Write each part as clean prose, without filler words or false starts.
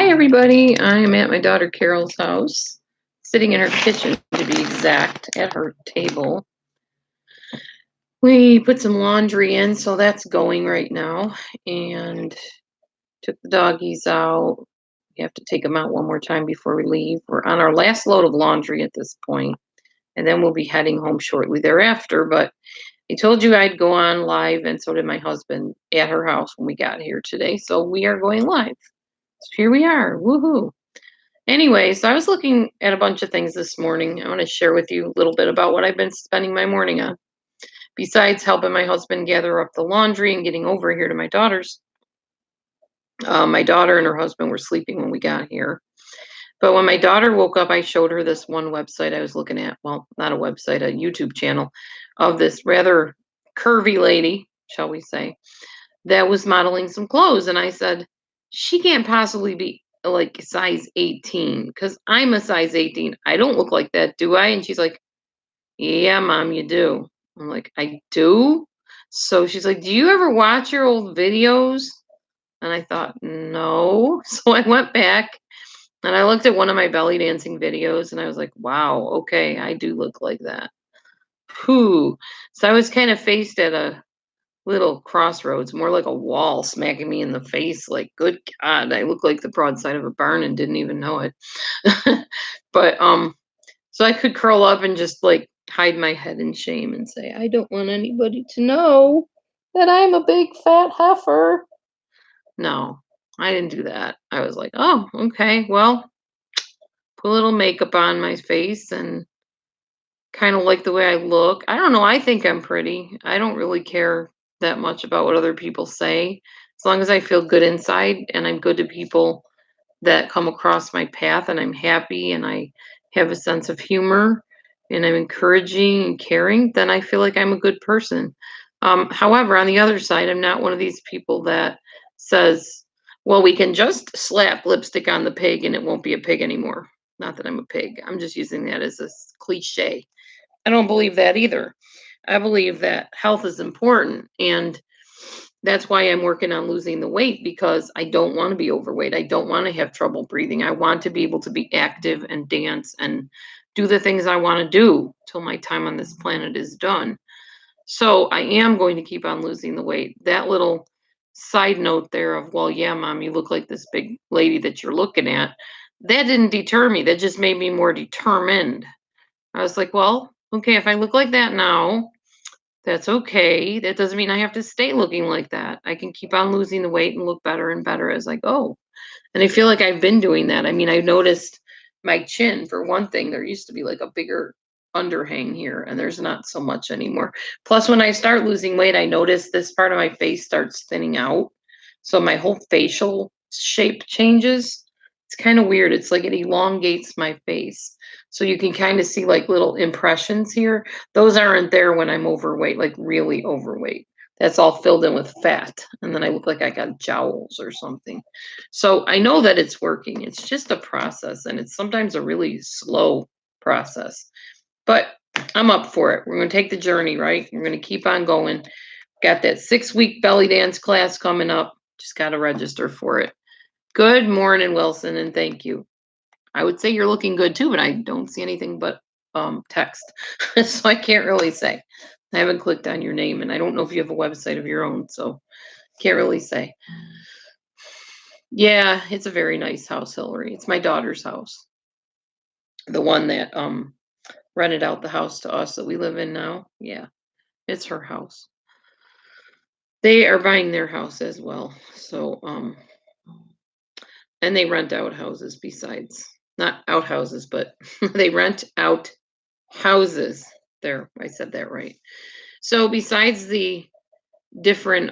Hi, everybody. I'm at my daughter Carol's house, sitting in her kitchen to be exact, at her table. We put some laundry in, so that's going right now, and took the doggies out. We have to take them out one more time before we leave. We're on our last load of laundry at this point, and then we'll be heading home shortly thereafter. But I told you I'd go on live, and so did my husband at her house when we got here today. So we are going live. So here we are. Woohoo. Anyway, so I was looking at a bunch of things this morning. I want to share with you a little bit about what I've been spending my morning on. Besides helping my husband gather up the laundry and getting over here to my daughter's, my daughter and her husband were sleeping when we got here. But when my daughter woke up, I showed her this one website I was looking at. Well, not a website, a YouTube channel of this rather curvy lady, shall we say, that was modeling some clothes. And I said, she can't possibly be like size 18 because I'm a size 18. I don't look like that, do I? And she's like, yeah, mom, you do. I'm like, I do? So she's like, do you ever watch your old videos? And I thought, no. So I went back and I looked at one of my belly dancing videos and I was like, wow, okay, I do look like that. Whew. So I was kind of faced at a little crossroads, more like a wall smacking me in the face. Like, good God, I look like the broadside of a barn and didn't even know it. But so I could curl up and just like hide my head in shame and say, I don't want anybody to know that I'm a big fat heifer. No, I didn't do that. I was like, oh, okay, well, put a little makeup on my face and kind of like the way I look. I don't know. I think I'm pretty. I don't really care that much about what other people say. As long as I feel good inside and I'm good to people that come across my path and I'm happy and I have a sense of humor and I'm encouraging and caring, then I feel like I'm a good person. However, on the other side, I'm not one of these people that says, well, we can just slap lipstick on the pig and it won't be a pig anymore. Not that I'm a pig. I'm just using that as a cliche. I don't believe that either. I believe that health is important. And that's why I'm working on losing the weight because I don't want to be overweight. I don't want to have trouble breathing. I want to be able to be active and dance and do the things I want to do till my time on this planet is done. So I am going to keep on losing the weight. That little side note there of, well, yeah, mom, you look like this big lady that you're looking at. That didn't deter me. That just made me more determined. I was like, well, okay, if I look like that now, that's okay. That doesn't mean I have to stay looking like that. I can keep on losing the weight and look better and better as I go. And I feel like I've been doing that. I mean, I noticed my chin, for one thing, there used to be like a bigger underhang here, and there's not so much anymore. Plus, when I start losing weight, I notice this part of my face starts thinning out. So my whole facial shape changes. It's kind of weird. It's like it elongates my face. So you can kind of see like little impressions here. Those aren't there when I'm overweight, like really overweight. That's all filled in with fat. And then I look like I got jowls or something. So I know that it's working. It's just a process and it's sometimes a really slow process. But I'm up for it. We're going to take the journey, right? We're going to keep on going. Got that 6-week belly dance class coming up. Just got to register for it. Good morning, Wilson, and thank you. I would say you're looking good too, but I don't see anything but text. So I can't really say. I haven't clicked on your name and I don't know if you have a website of your own, so can't really say. Yeah, it's a very nice house, Hillary. It's my daughter's house. The one that rented out the house to us that we live in now. Yeah, it's her house. They are buying their house as well. So and they rent out houses besides. Not outhouses, but they rent out houses. There, I said that right. So besides the different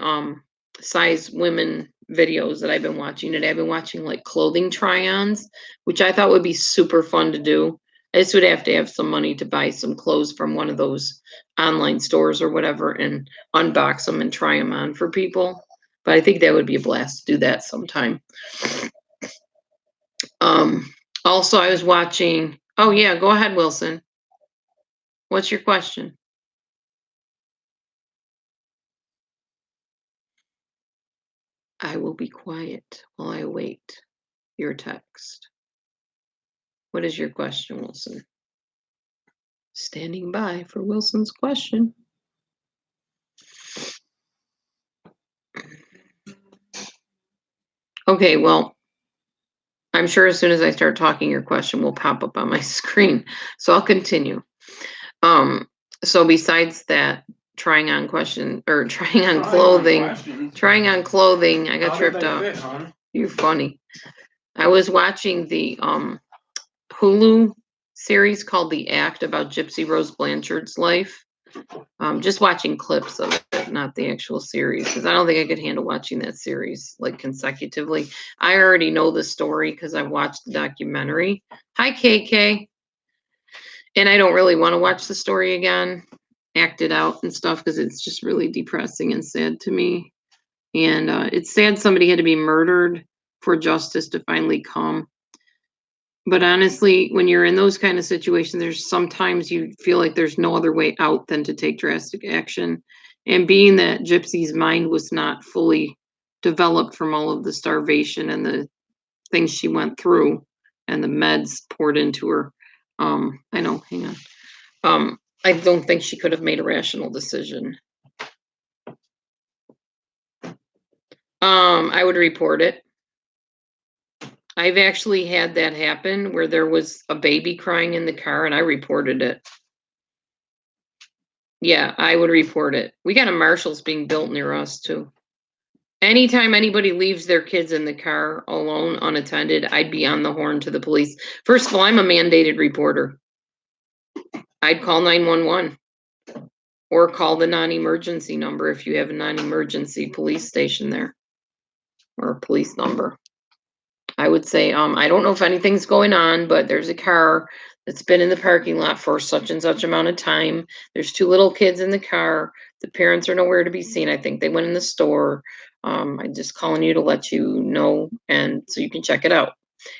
size women videos that I've been watching today, I've been watching like clothing try-ons, which I thought would be super fun to do. I just would have to have some money to buy some clothes from one of those online stores or whatever and unbox them and try them on for people. But I think that would be a blast to do that sometime. Um, Also, I was watching. Oh yeah, go ahead, Wilson. What's your question? I will be quiet while I wait. your text. What is your question, Wilson? Standing by for Wilson's question. Okay, well, I'm sure as soon as I start talking, your question will pop up on my screen. So I'll continue. So besides that, trying on question or trying on clothing, I got tripped up. You're funny. I was watching the Hulu series called The Act about Gypsy Rose Blanchard's life. Just watching clips of it, not the actual series, because I don't think I could handle watching that series like consecutively. I already know the story because I watched the documentary. Hi, KK. And I don't really want to watch the story again, act it out and stuff, because it's just really depressing and sad to me. And it's sad somebody had to be murdered for justice to finally come. But honestly, when you're in those kind of situations, there's sometimes you feel like there's no other way out than to take drastic action. And being that Gypsy's mind was not fully developed from all of the starvation and the things she went through and the meds poured into her. I know, hang on. I don't think she could have made a rational decision. I would report it. I've actually had that happen where there was a baby crying in the car and I reported it. Yeah, I would report it. We got a Marshall's being built near us too. Anytime anybody leaves their kids in the car alone, unattended, I'd be on the horn to the police. First of all, I'm a mandated reporter. I'd call 911 or call the non-emergency number if you have a non-emergency police station there or a police number. I would say, I don't know if anything's going on, but there's a car that's been in the parking lot for such and such amount of time. There's 2 little kids in the car. The parents are nowhere to be seen. I think they went in the store. I'm just calling you to let you know, and so you can check it out.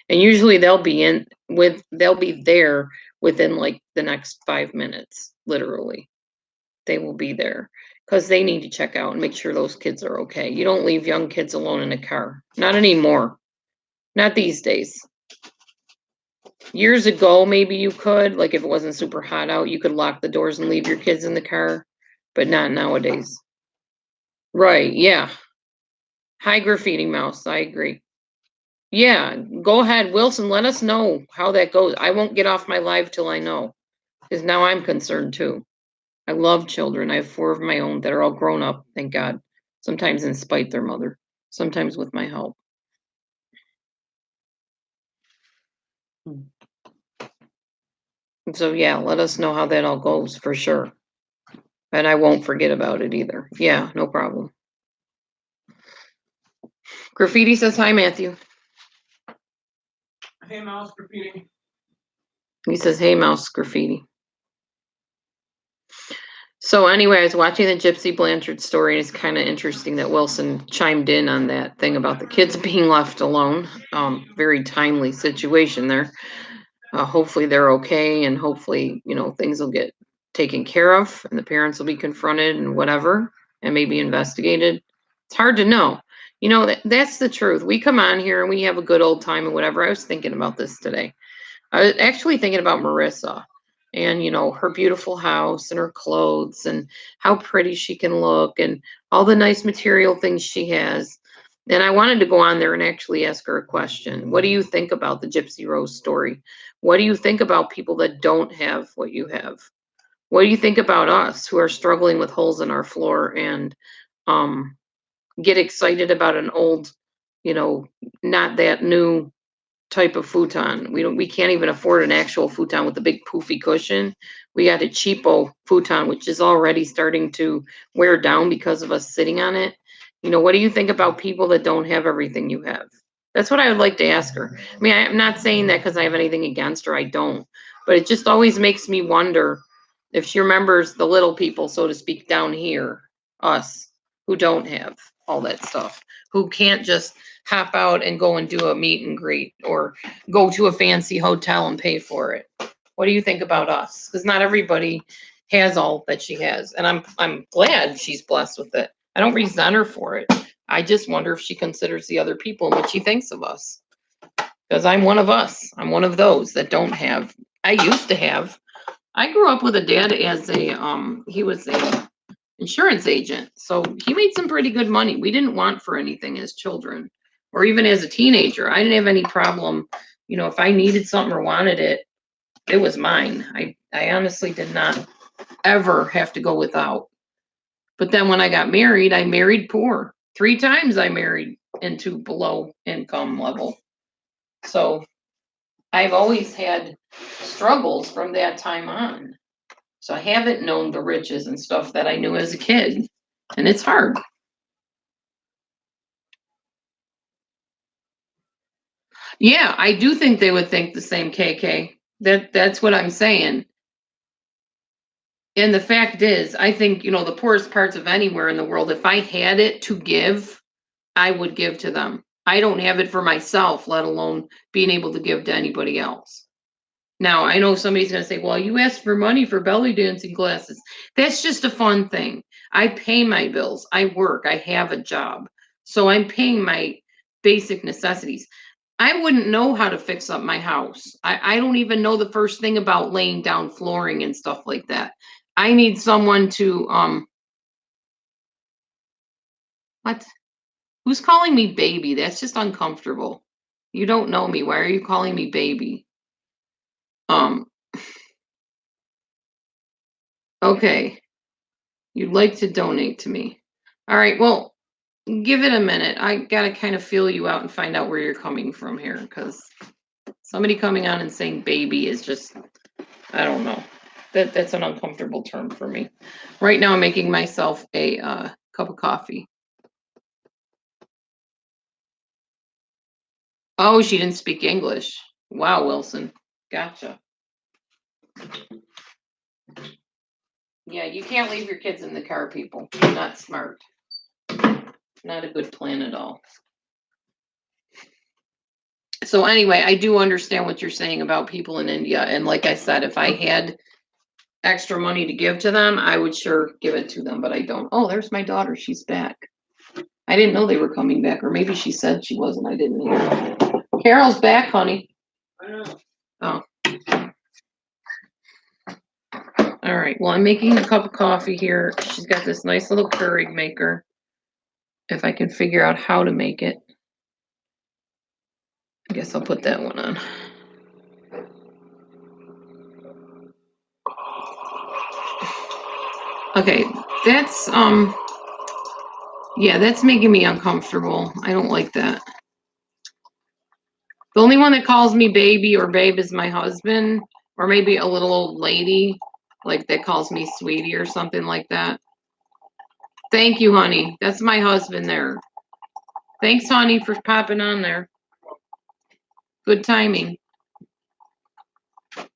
And usually they'll be there within like the next 5 minutes, literally. They will be there because they need to check out and make sure those kids are okay. You don't leave young kids alone in a car. Not anymore. Not these days. Years ago, maybe you could, like if it wasn't super hot out, you could lock the doors and leave your kids in the car, but not nowadays. Right, yeah. Hi, graffiti mouse. I agree. Yeah, go ahead, Wilson. Let us know how that goes. I won't get off my live till I know, because now I'm concerned too. I love children. I have 4 of my own that are all grown up, thank God. Sometimes in spite their mother, sometimes with my help. So yeah, let us know how that all goes for sure. And I won't forget about it either. Yeah, no problem. Graffiti says hi, Matthew. Hey, Mouse Graffiti. He says, hey, Mouse Graffiti. So anyway, I was watching the Gypsy Blanchard story, and it's kind of interesting that Wilson chimed in on that thing about the kids being left alone. Very timely situation there. Hopefully they're okay, and hopefully, things will get taken care of, and the parents will be confronted and whatever, and maybe investigated. It's hard to know. That's the truth. We come on here and we have a good old time and whatever. I was thinking about this today. I was actually thinking about Marissa and, her beautiful house and her clothes and how pretty she can look and all the nice material things she has. And I wanted to go on there and actually ask her a question. What do you think about the Gypsy Rose story? What do you think about people that don't have what you have? What do you think about us who are struggling with holes in our floor and um, get excited about an old, not that new type of futon. We can't even afford an actual futon with a big poofy cushion. We got a cheapo futon which is already starting to wear down because of us sitting on it. What do you think about people that don't have everything you have? That's what I would like to ask her. I mean, I'm not saying that because I have anything against her. I don't. But it just always makes me wonder if she remembers the little people, so to speak, down here, us, who don't have all that stuff, who can't just hop out and go and do a meet and greet or go to a fancy hotel and pay for it. What do you think about us? Because not everybody has all that she has, and I'm glad she's blessed with it. I don't resent her for it. I just wonder if she considers the other people and what she thinks of us. because I'm one of us. I'm one of those that don't have. I used to have. I grew up with a dad as a he was a insurance agent, so he made some pretty good money. We didn't want for anything as children, or even as a teenager. I didn't have any problem. If I needed something or wanted it, it was mine. I honestly did not ever have to go without. But then when I married poor. 3 times I married into below income level. So I've always had struggles from that time on. So I haven't known the riches and stuff that I knew as a kid. And it's hard. Yeah, I do think they would think the same, KK. That's what I'm saying. And the fact is, I think, the poorest parts of anywhere in the world, if I had it to give, I would give to them. I don't have it for myself, let alone being able to give to anybody else. Now, I know somebody's going to say, well, you asked for money for belly dancing classes. That's just a fun thing. I pay my bills. I work. I have a job. So I'm paying my basic necessities. I wouldn't know how to fix up my house. I don't even know the first thing about laying down flooring and stuff like that. I need someone to, what? Who's calling me baby? That's just uncomfortable. You don't know me. Why are you calling me baby? Um, okay. You'd like to donate to me. All right. Well, give it a minute. I got to kind of feel you out and find out where you're coming from here, because somebody coming on and saying baby is just, I don't know. That's an uncomfortable term for me. Right now, I'm making myself a cup of coffee. Oh, she didn't speak English. Wow, Wilson. Gotcha. Yeah, you can't leave your kids in the car, people. Not smart. Not a good plan at all. So anyway, I do understand what you're saying about people in India. And like I said, if I had extra money to give to them, I would sure give it to them, but I don't. Oh, there's my daughter. She's back. I didn't know they were coming back, or maybe she said she wasn't. I didn't hear. Carol's back, honey. I know. Oh. All right. Well, I'm making a cup of coffee here. She's got this nice little Keurig maker. If I can figure out how to make it, I guess I'll put that one on. Okay, that's yeah, that's making me uncomfortable. I don't like that. The only one that calls me baby or babe is my husband, or maybe a little old lady, like that calls me sweetie or something like that. Thank you, honey. That's my husband there. Thanks, honey, for popping on there. Good timing.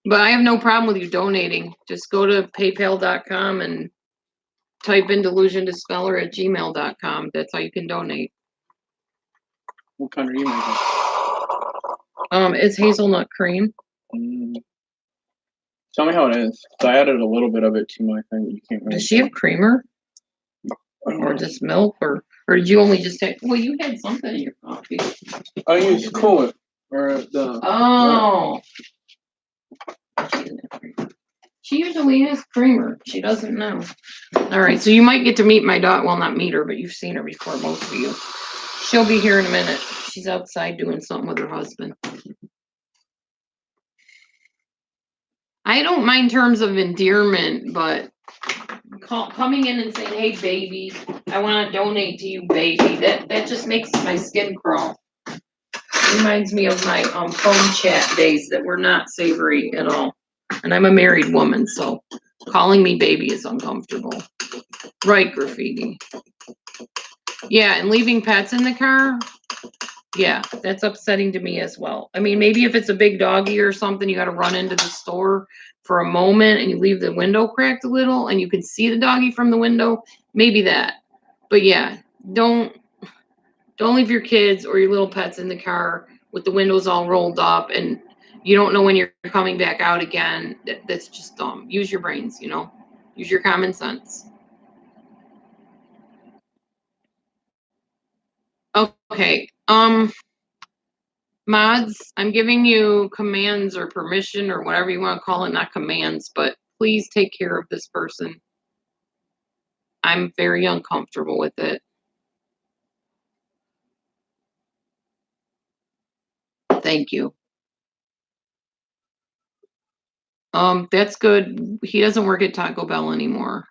But I have no problem with you donating. Just go to paypal.com and type in delusiondispeller@gmail.com. That's how you can donate. What kind of email is It's hazelnut cream. Tell me how it is. So I added a little bit of it to my thing. You can't really. Does she have creamer? Or just milk? Or did you only just take, well, you had something in your coffee. I used Cool or the. Oh. She usually has creamer. She doesn't know. All right, so you might get to meet my daughter. Well, not meet her, but you've seen her before, most of you. She'll be here in a minute. She's outside doing something with her husband. I don't mind terms of endearment, but coming in and saying, hey, baby, I want to donate to you, baby, that just makes my skin crawl. Reminds me of my phone chat days that were not savory at all. And I'm a married woman, so calling me baby is uncomfortable. Right, graffiti. Yeah, and leaving pets in the car, yeah, that's upsetting to me as well. I mean, maybe if it's a big doggy or something, you got to run into the store for a moment and you leave the window cracked a little and you can see the doggy from the window, maybe that. But yeah, don't leave your kids or your little pets in the car with the windows all rolled up and you don't know when you're coming back out again. That's just dumb. Use your brains, use your common sense. Okay. Mods, I'm giving you commands or permission or whatever you want to call it, not commands, but please take care of this person. I'm very uncomfortable with it. Thank you. That's good. He doesn't work at Taco Bell anymore.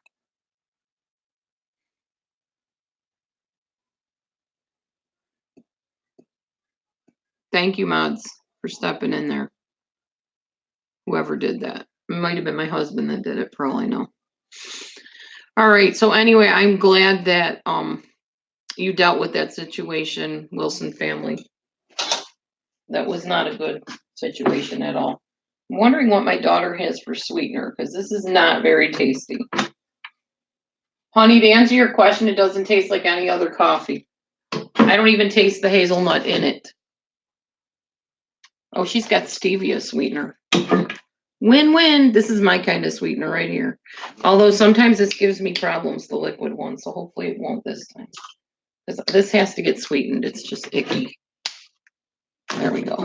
Thank you, mods, for stepping in there. Whoever did that. It might have been my husband that did it, for all I know. All right. So anyway, I'm glad that you dealt with that situation, Wilson family. That was not a good situation at all. I'm wondering what my daughter has for sweetener, because this is not very tasty. Honey, to answer your question, it doesn't taste like any other coffee. I don't even taste the hazelnut in it. Oh, she's got stevia sweetener. Win-win. This is my kind of sweetener right here. Although sometimes this gives me problems, the liquid one, so hopefully it won't this time. Because this has to get sweetened. It's just icky. There we go.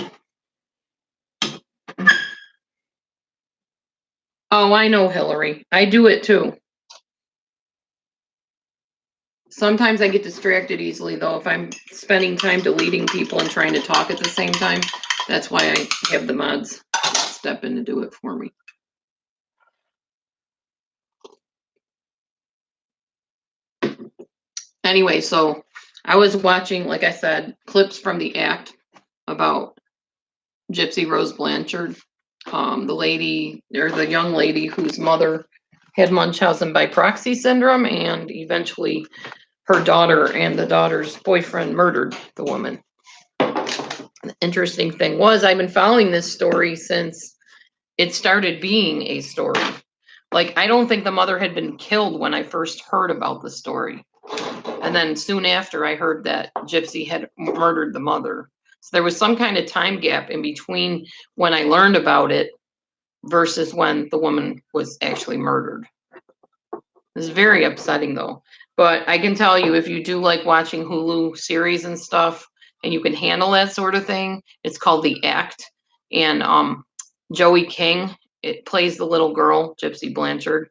Oh, I know, Hillary. I do it too. Sometimes I get distracted easily, though, if I'm spending time deleting people and trying to talk at the same time. That's why I have the mods step in to do it for me. Anyway, so I was watching, like I said, clips from the act about Gypsy Rose Blanchard, the lady, or the young lady whose mother had Munchausen by proxy syndrome, and eventually her daughter and the daughter's boyfriend murdered the woman. The interesting thing was, I've been following this story since it started being a story. Like, I don't think the mother had been killed when I first heard about the story. And then soon after, I heard that Gypsy had murdered the mother. So there was some kind of time gap in between when I learned about it versus when the woman was actually murdered. It's very upsetting, though. But I can tell you, if you do like watching Hulu series and stuff, and you can handle that sort of thing, it's called The Act. And Joey King, it plays the little girl, Gypsy Blanchard,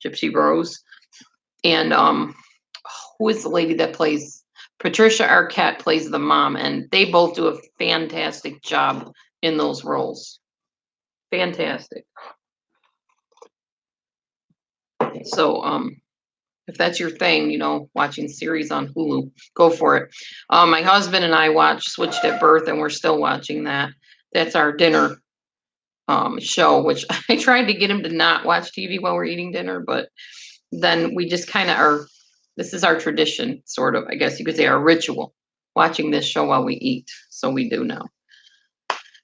Gypsy Rose. And who is the lady that plays Patricia Arquette plays the mom, and they both do a fantastic job in those roles. Fantastic. So if that's your thing, watching series on Hulu, go for it. My husband and I watched Switched at Birth, and we're still watching that. That's our dinner show, which I tried to get him to not watch TV while we're eating dinner, but then we just kind of are. This is our tradition, sort of, I guess you could say, our ritual, watching this show while we eat. So we do now.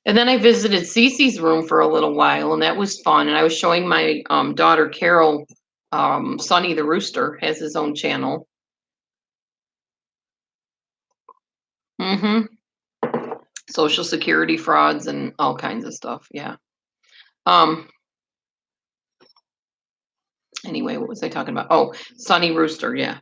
And then I visited Cece's room for a little while, and that was fun. And I was showing my daughter Carol, Sonny the Rooster has his own channel. Social Security frauds and all kinds of stuff. Yeah. Anyway, what was I talking about? Oh, Sonny Rooster. Yeah.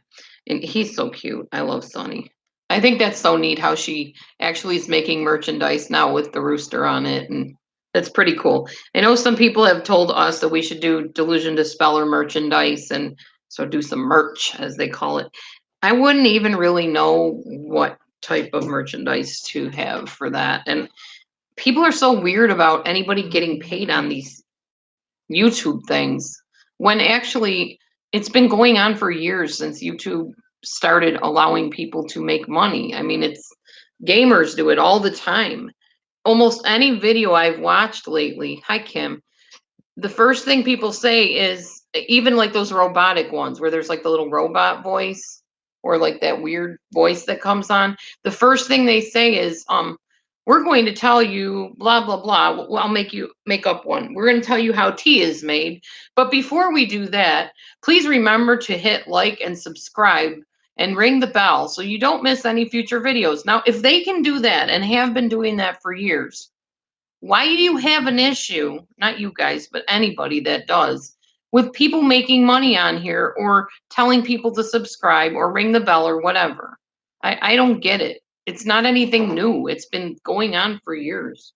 And he's so cute. I love Sonny. I think that's so neat how she actually is making merchandise now with the rooster on it. And that's pretty cool. I know some people have told us that we should do Delusion Dispeller merchandise and so do some merch, as they call it. I wouldn't even really know what type of merchandise to have for that. And people are so weird about anybody getting paid on these YouTube things when actually it's been going on for years since YouTube started allowing people to make money. I mean, it's gamers do it all the time. Almost any video I've watched lately, hi Kim, the first thing people say is, even like those robotic ones where there's like the little robot voice or like that weird voice that comes on, the first thing they say is we're going to tell you blah blah blah. Well, I'll make up one. We're going to tell you how tea is made, but before we do that, please remember to hit like and subscribe and ring the bell so you don't miss any future videos. Now, if they can do that and have been doing that for years, why do you have an issue, not you guys, but anybody that does, with people making money on here or telling people to subscribe or ring the bell or whatever? I don't get it. It's not anything new. It's been going on for years,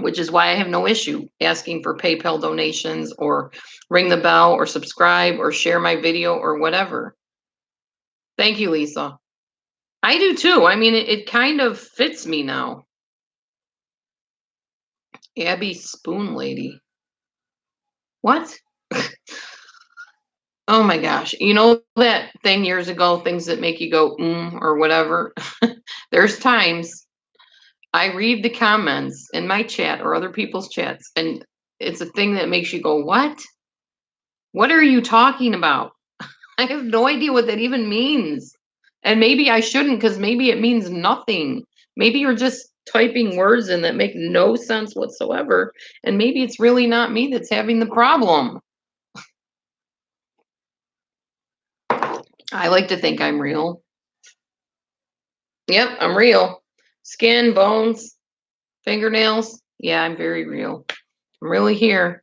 which is why I have no issue asking for PayPal donations or ring the bell or subscribe or share my video or whatever. Thank you, Lisa. I do too. I mean, it kind of fits me now. Abby Spoon Lady. What? Oh my gosh. You know that thing years ago, things that make you go, or whatever? There's times I read the comments in my chat or other people's chats, and it's a thing that makes you go, what? What are you talking about? I have no idea what that even means. And maybe I shouldn't because maybe it means nothing. Maybe you're just typing words in that make no sense whatsoever. And maybe it's really not me that's having the problem. I like to think I'm real. Yep, I'm real. Skin, bones, fingernails. Yeah, I'm very real. I'm really here.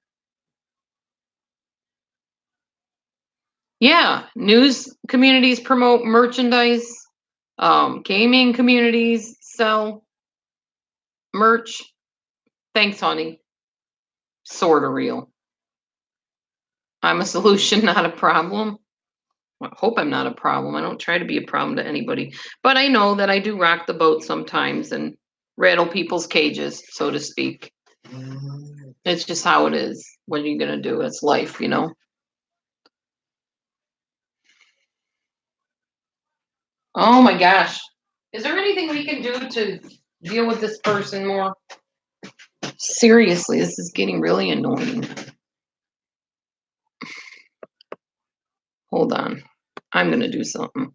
Yeah, news communities promote merchandise. Gaming communities sell merch. Thanks, honey. Sort of real. I'm a solution, not a problem. I hope I'm not a problem. I don't try to be a problem to anybody. But I know that I do rock the boat sometimes and rattle people's cages, so to speak. It's just how it is. What are you going to do? It's life, you know? Oh my gosh. Is there anything we can do to deal with this person more? Seriously, this is getting really annoying. Hold on. I'm going to do something.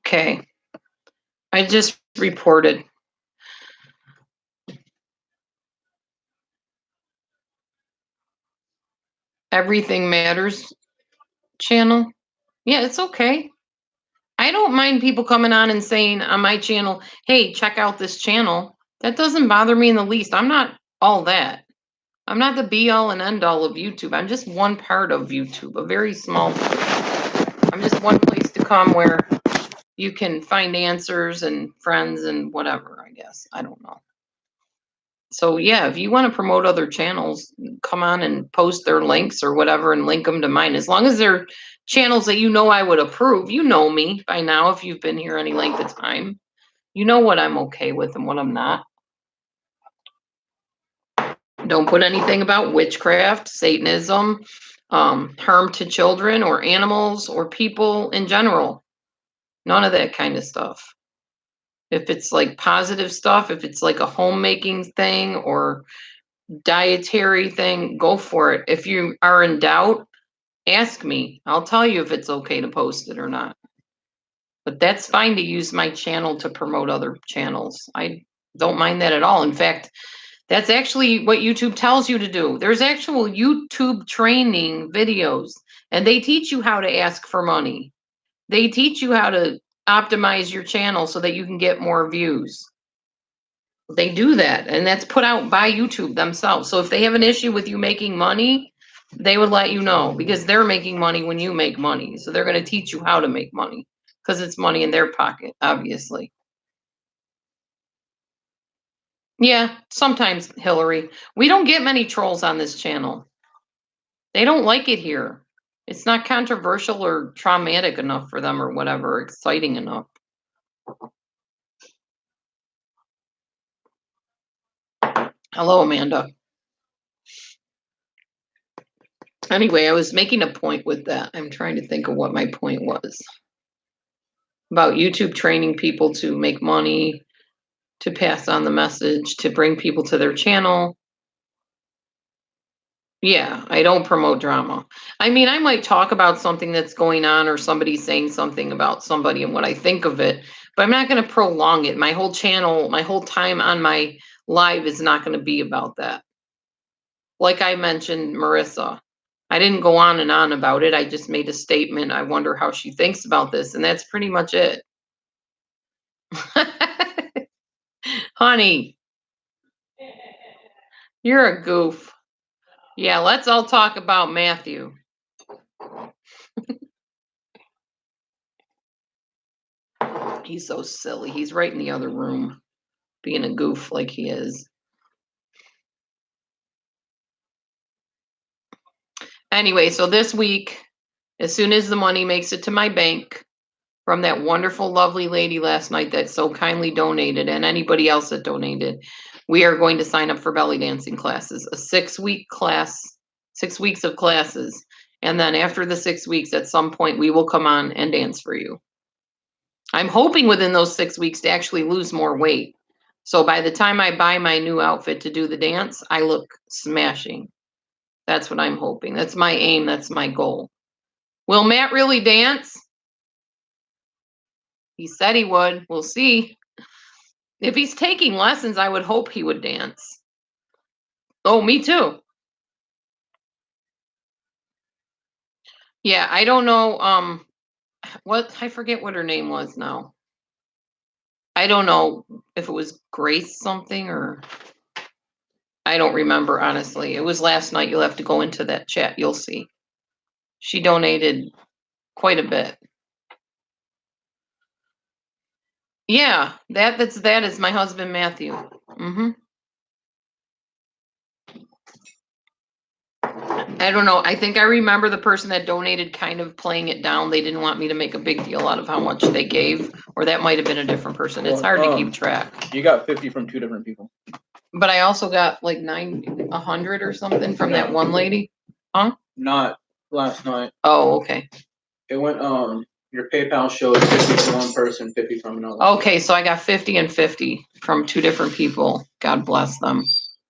Okay. I just reported. Everything Matters channel. Yeah, it's okay. I don't mind people coming on and saying on my channel, hey, check out this channel. That doesn't bother me in the least. I'm not all that. I'm not the be all and end all of YouTube. I'm just one part of YouTube, a very small part. I'm just one place to come where you can find answers and friends and whatever, I guess. I don't know. So yeah, if you want to promote other channels, come on and post their links or whatever and link them to mine. As long as they're channels that you know I would approve. You know me by now if you've been here any length of time. You know what I'm okay with and what I'm not. Don't put anything about witchcraft, Satanism, harm to children or animals or people in general. None of that kind of stuff. If it's like positive stuff, if it's like a homemaking thing or dietary thing, go for it. If you are in doubt, ask me. I'll tell you if it's okay to post it or not. But that's fine to use my channel to promote other channels. I don't mind that at all. In fact, that's actually what YouTube tells you to do. There's actual YouTube training videos, and they teach you how to ask for money. They teach you how to optimize your channel so that you can get more views. They do that, and that's put out by YouTube themselves. So if they have an issue with you making money, they would let you know because they're making money when you make money. So they're going to teach you how to make money because it's money in their pocket, obviously. Yeah, sometimes, Hillary. We don't get many trolls on this channel. They don't like it here. It's not controversial or traumatic enough for them or whatever, exciting enough. Hello, Amanda. Anyway, I was making a point with that. I'm trying to think of what my point was. About YouTube training people to make money, to pass on the message, to bring people to their channel. Yeah, I don't promote drama. I mean, I might talk about something that's going on or somebody saying something about somebody and what I think of it, but I'm not going to prolong it. My whole channel, my whole time on my live is not going to be about that. Like I mentioned, Marissa. I didn't go on and on about it. I just made a statement. I wonder how she thinks about this, and that's pretty much it. Honey, you're a goof. Yeah, let's all talk about Matthew. He's so silly. He's right in the other room, being a goof like he is. Anyway, so this week, as soon as the money makes it to my bank from that wonderful, lovely lady last night that so kindly donated, and anybody else that donated, we are going to sign up for belly dancing classes, a 6-week class, 6 weeks of classes. And then after the 6 weeks, at some point, we will come on and dance for you. I'm hoping within those 6 weeks to actually lose more weight. So by the time I buy my new outfit to do the dance, I look smashing. That's what I'm hoping. That's my aim. That's my goal. Will Matt really dance? He said he would. We'll see. If he's taking lessons, I would hope he would dance. Oh, me too. Yeah, I don't know. What I forget what her name was now. I don't know if it was Grace something or I don't remember honestly. It was last night. You'll have to go into that chat. You'll see. She donated quite a bit. Yeah, that is my husband Matthew. Mm-hmm. I don't know. I think I remember the person that donated kind of playing it down. They didn't want me to make a big deal out of how much they gave, or that might have been a different person. It's hard to keep track. You got 50 from 2 different people. But I also got like 100 or something from that one lady. Huh? Not last night. Oh, okay. It went, your PayPal showed 50 from one person, 50 from another. Okay, so I got 50 and 50 from 2 different people. God bless them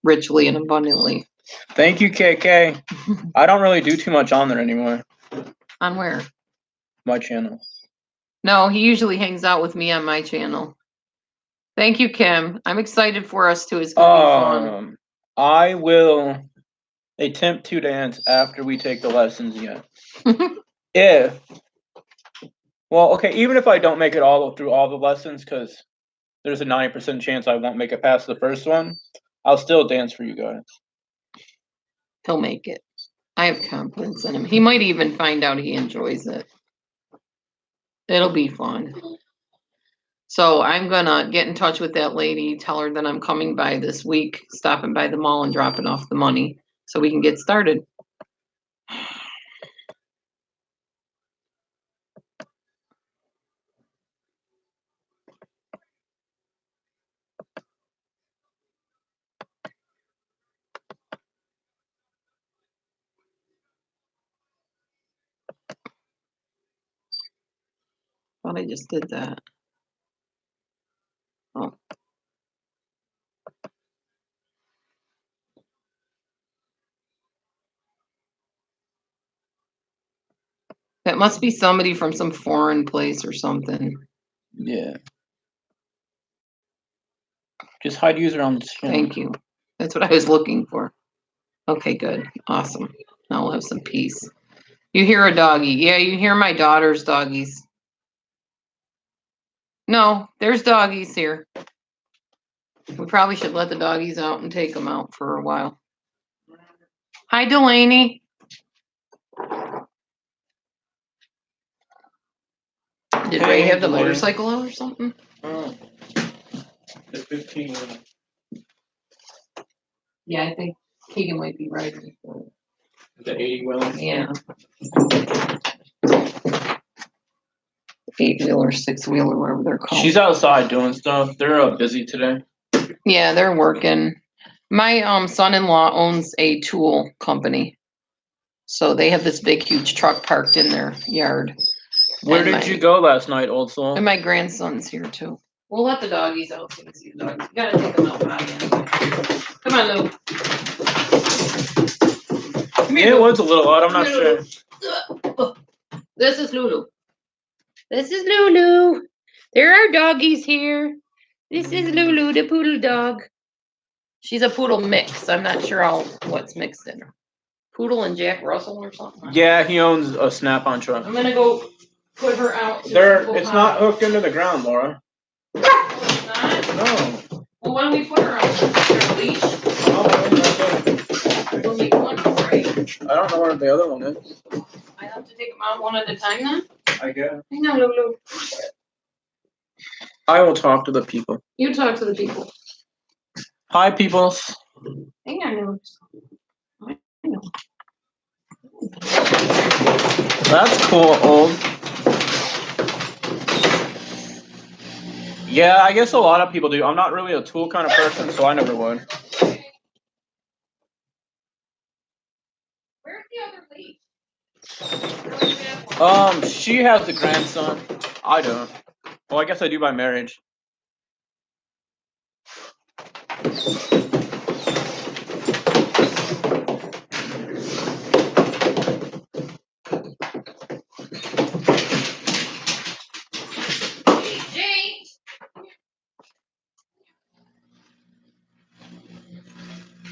richly and abundantly. Thank you, KK. I don't really do too much on there anymore. On where? My channel. No, he usually hangs out with me on my channel. Thank you, Kim. I'm excited for us too. It's gonna be fun. I will attempt to dance after we take the lessons again. Even if I don't make it all through all the lessons, because there's a 90% chance I won't make it past the first one, I'll still dance for you guys. He'll make it. I have confidence in him. He might even find out he enjoys it. It'll be fun. So I'm gonna get in touch with that lady, tell her that I'm coming by this week, stopping by the mall and dropping off the money so we can get started. Thought I just did that. Oh. That must be somebody from some foreign place or something. Yeah. Just hide user on the screen. Thank you. That's what I was looking for. Okay, good. Awesome. Now we'll have some peace. You hear a doggy. Yeah, you hear my daughter's doggies. No, there's doggies here. We probably should let the doggies out and take them out for a while. Hi, Delaney. Did Ray have the motorcycle out or something? Oh. The 15 minutes. Yeah, I think Keegan might be right. The 80 wheeler? Yeah. 8-wheeler, 6-wheeler, whatever they're called. She's outside doing stuff. They're busy today. Yeah, they're working. My son-in-law owns a tool company. So they have this big, huge truck parked in their yard. Where did you go last night, old soul? And my grandson's here too. We'll let the doggies out so we can see the dogs. You gotta take them out, Bobby. Come on, Lou. Come here, It Lou. was a little odd. I'm not sure. This is Lulu. This is Lulu. There are doggies here. This is Lulu, the poodle dog. She's a poodle mix. I'm not sure what's mixed in her. Poodle and Jack Russell or something? Yeah, he owns a Snap-on truck. I'm gonna go put her out. It's not hooked into the ground, Laura. It's not? No. Well, when we put her out, is there a leash? There's only one, right? I don't know where the other one is. I have to take them out one at a time then? I guess. Hang on, Lulu. I will talk to the people. You talk to the people. Hi, peoples. Hang on, Lulu. I know. That's cool, old. Yeah, I guess a lot of people do. I'm not really a tool kind of person, so I never would. Where's the other leash? She has the grandson. I don't. Well, I guess I do by marriage. Jay.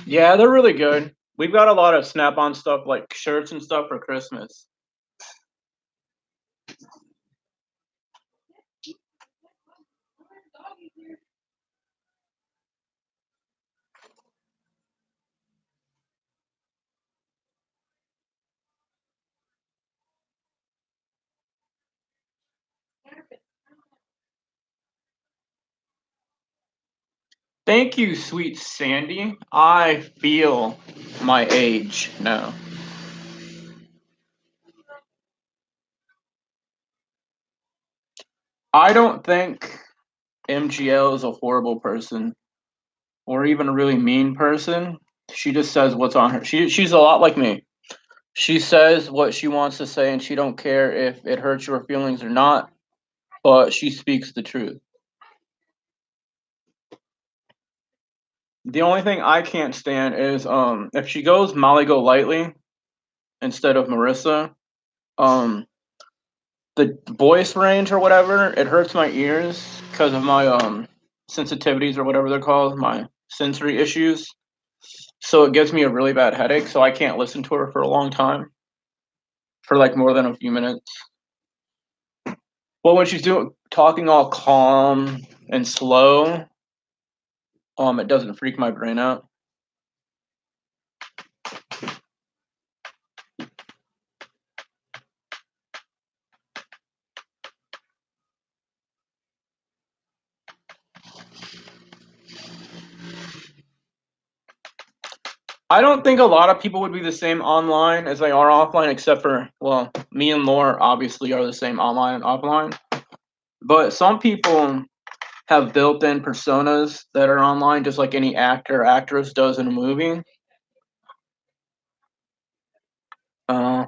Yeah, they're really good. We've got a lot of Snap-on stuff, like shirts and stuff for Christmas. Thank you, sweet Sandy. I feel my age now. I don't think MGL is a horrible person or even a really mean person. She just says what's on her. She's a lot like me. She says what she wants to say and she don't care if it hurts your feelings or not, but she speaks the truth. The only thing I can't stand is if she goes Molly Go Lightly instead of Marissa, the voice range or whatever, it hurts my ears because of my sensitivities or whatever they're called, my sensory issues. So it gives me a really bad headache, so I can't listen to her for a long time, for like more than a few minutes. But when she's talking all calm and slow, it doesn't freak my brain out. I don't think a lot of people would be the same online as they are offline, except for, well, me and Laura obviously are the same online and offline. But some people have built-in personas that are online, just like any actor or actress does in a movie. I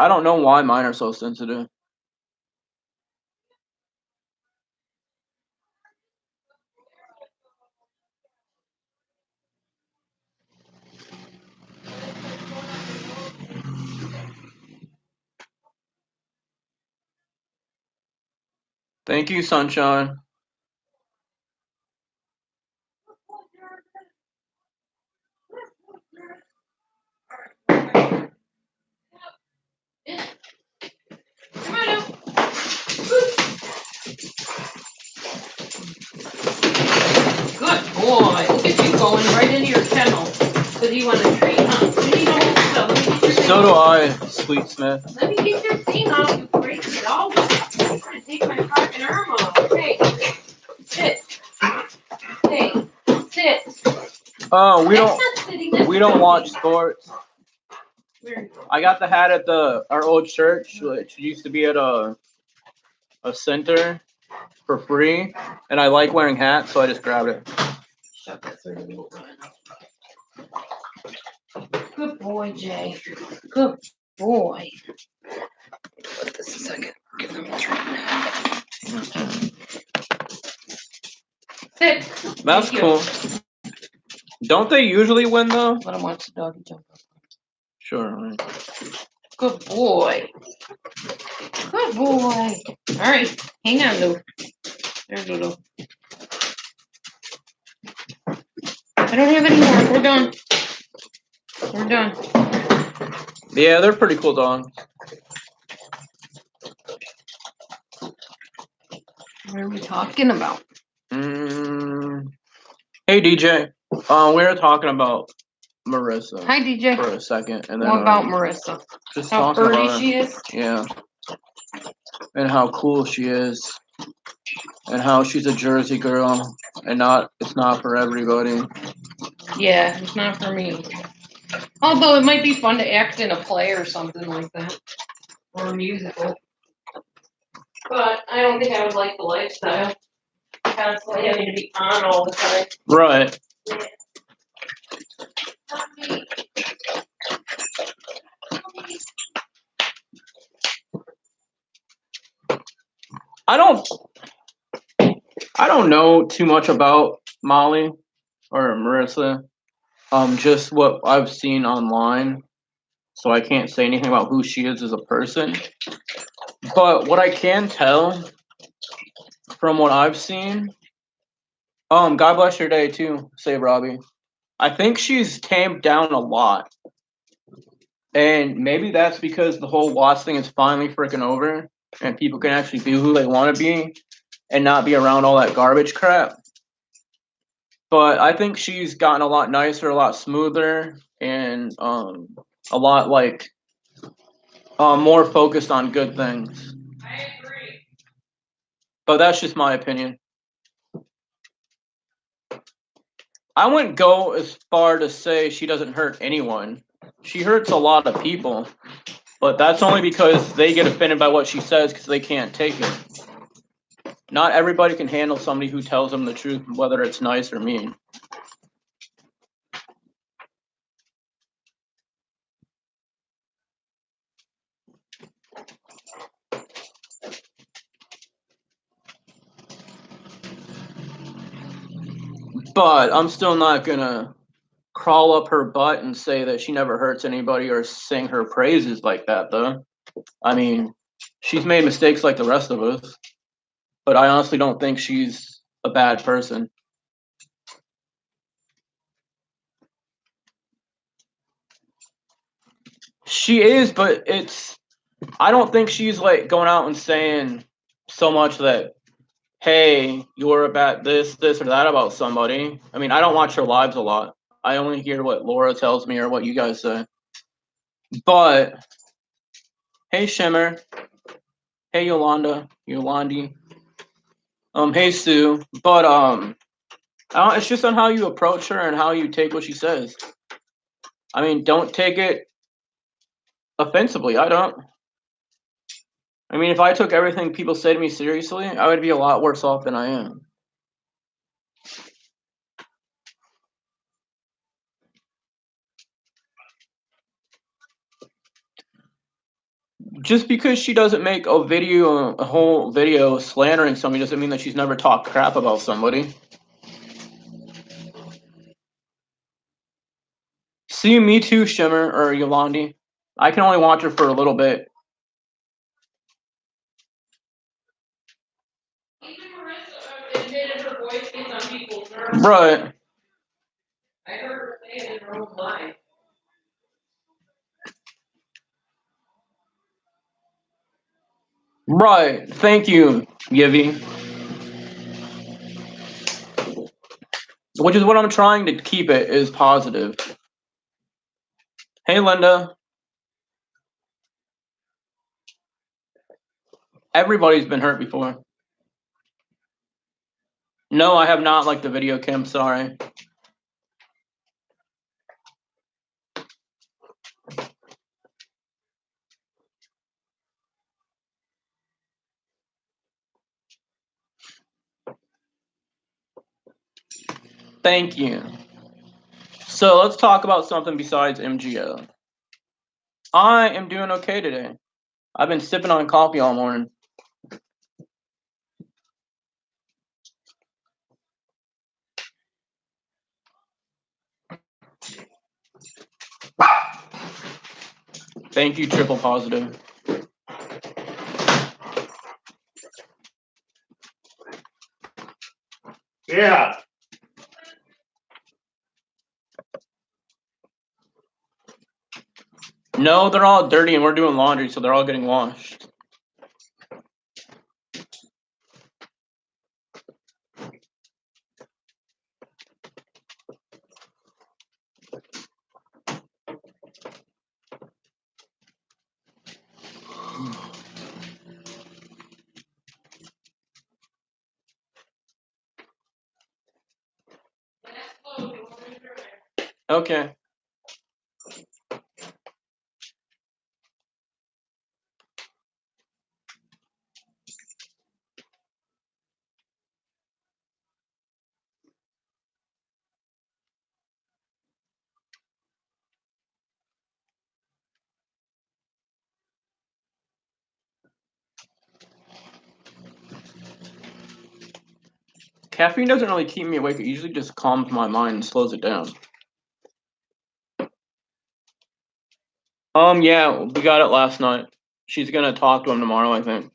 don't know why mine are so sensitive. Thank you, Sunshine. Come on now. Good boy. Look at you going right into your kennel. Because you want a treat, huh? You need a whole stuff. Let me get your thing So do out. I, Sweet Smith. Let me get your thing out, you crazy dog. You're trying to take my fucking arm off. Hey, sit. Hey, sit. Oh, we That's not sitting, that's don't jumping. watch sports. Where? I got the hat at our old church, which used to be at a center for free, and I like wearing hats, so I just grabbed it. Shut that third little time. Good boy, Jay. Good boy. Put this a second. Give them a treat. Sit. That's cool. Don't they usually win though? Let him watch the doggy jump up. Sure. Good boy. Good boy. All right. Hang on, Lou. There's Lulu. I don't have any more. We're done. We're done. Yeah, they're pretty cool dogs. What are we talking about? Hey DJ, we were talking about Marissa Hi, DJ. for a second, and then What about Marissa? just How talking pretty about her. she is? Yeah, and how cool she is, and how she's a Jersey girl, and it's not for everybody. Yeah, it's not for me. Although it might be fun to act in a play or something like that, or a musical. But I don't think I would like the lifestyle. Constantly having to be on all the time. Right. I don't know too much about Molly or Marissa. Just what I've seen online, so I can't say anything about who she is as a person. But what I can tell from what I've seen, God bless your day too, say Robbie. I think she's tamped down a lot. And maybe that's because the whole Watts thing is finally freaking over and people can actually be who they want to be and not be around all that garbage crap. But I think she's gotten a lot nicer, a lot smoother, and a lot like more focused on good things. I agree. But that's just my opinion. I wouldn't go as far to say she doesn't hurt anyone. She hurts a lot of people, but that's only because they get offended by what she says because they can't take it. Not everybody can handle somebody who tells them the truth, whether it's nice or mean. But I'm still not gonna crawl up her butt and say that she never hurts anybody or sing her praises like that, though. I mean, she's made mistakes like the rest of us, but I honestly don't think she's a bad person. She is, but I don't think she's like going out and saying so much that, hey, you're about this or that about somebody. I mean, I don't watch her lives a lot. I only hear what Laura tells me or what you guys say. But hey, Shimmer. Hey, Yolandi. Hey, Sue. But it's just on how you approach her and how you take what she says. I mean, don't take it offensively. I don't. I mean, if I took everything people say to me seriously, I would be a lot worse off than I am. Just because she doesn't make a whole video slandering somebody doesn't mean that she's never talked crap about somebody. See, me too, Shimmer or Yolandi. I can only watch her for a little bit. Even Marissa admitted her voice gets on people's nerves. Right. I heard her say it in her own life. Right. Thank you, Yivy. Which is what I'm trying to keep it is positive. Hey, Linda. Everybody's been hurt before. No, I have not liked the video, Kim. Sorry. Thank you. So let's talk about something besides MGO. I am doing okay today. I've been sipping on coffee all morning. Thank you, triple positive. Yeah. No, they're all dirty and we're doing laundry, so they're all getting washed. Okay. Caffeine doesn't really keep me awake. It usually just calms my mind and slows it down. Yeah, we got it last night. She's gonna talk to him tomorrow, I think.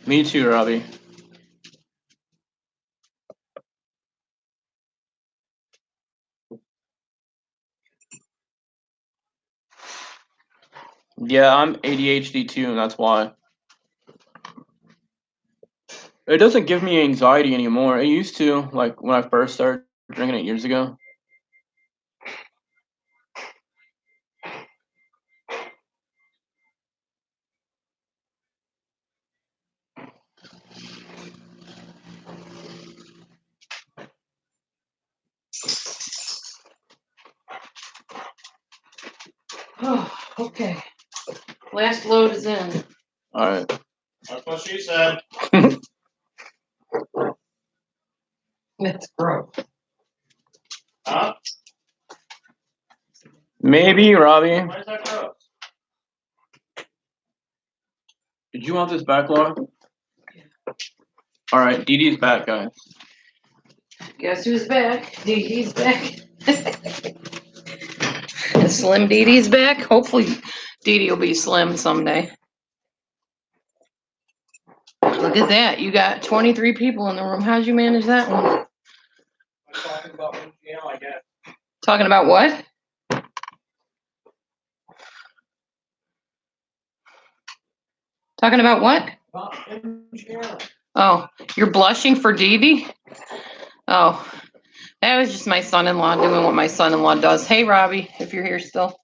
Me too, Robbie. Yeah, I'm ADHD too, and that's why. It doesn't give me anxiety anymore. It used to, like when I first started drinking it years ago. Oh, okay. Last load is in. All right. That's what she said. That's gross. Huh? Maybe, Robbie. Why is that gross? Did you want this back, Laura? All right, Dee Dee's back, guys. Guess who's back? Dee Dee's back. Slim Dee Dee's back. Hopefully Dee Dee will be slim someday. Look at that. You got 23 people in the room. How'd you manage that one? I'm talking about MGL, I guess. Talking about what? Talking about what? About MGL. Oh, you're blushing for Dee Dee? Oh, that was just my son-in-law doing what my son-in-law does. Hey, Robbie, if you're here still.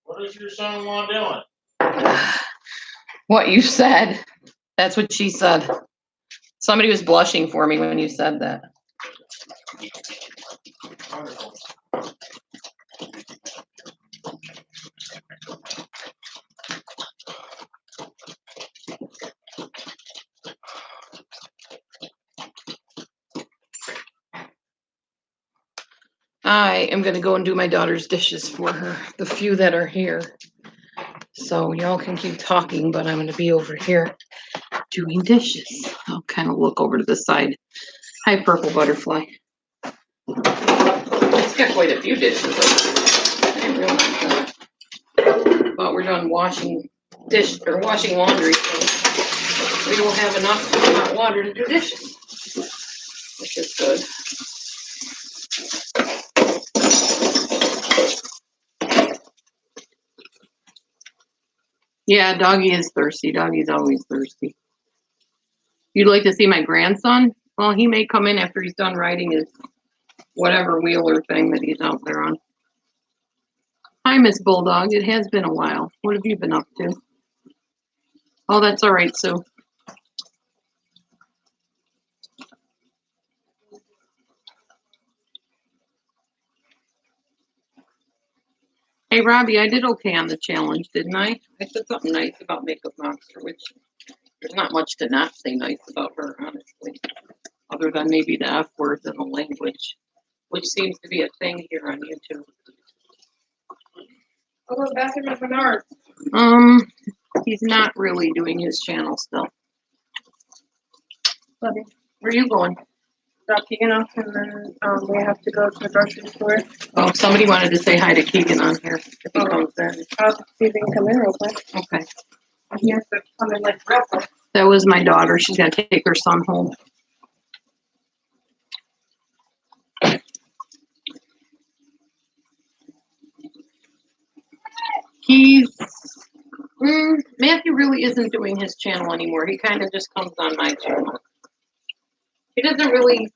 What is your son-in-law doing? What you said. That's what she said. Somebody was blushing for me when you said that. Wonderful. I am going to go and do my daughter's dishes for her, the few that are here. So y'all can keep talking, but I'm going to be over here doing dishes. I'll kind of look over to the side. Hi, Purple Butterfly. It's got quite a few dishes over there. I didn't realize that. But we're done washing laundry, so we will have enough hot water to do dishes, which is good. Yeah, Doggy is thirsty. Doggy's always thirsty. You'd like to see my grandson? Well, he may come in after he's done riding his whatever wheeler thing that he's out there on. Hi, Miss Bulldog. It has been a while. What have you been up to? Oh, that's all right, Sue. Hey, Robbie, I did okay on the challenge, didn't I? I said something nice about Makeup Monster, which there's not much to not say nice about her, honestly, other than maybe the F words and the language, which seems to be a thing here on YouTube. Go to the bathroom at Bernard. He's not really doing his channel still. Buddy, where are you going? drop Keegan off, and then we have to go to the grocery store. Oh, somebody wanted to say hi to Keegan on here if he Oh. comes in. I'll see if he can come in real quick. Okay. He has to come in like real quick. That was my daughter. She's got to take her son home. Matthew really isn't doing his channel anymore. He kind of just comes on my channel. He doesn't really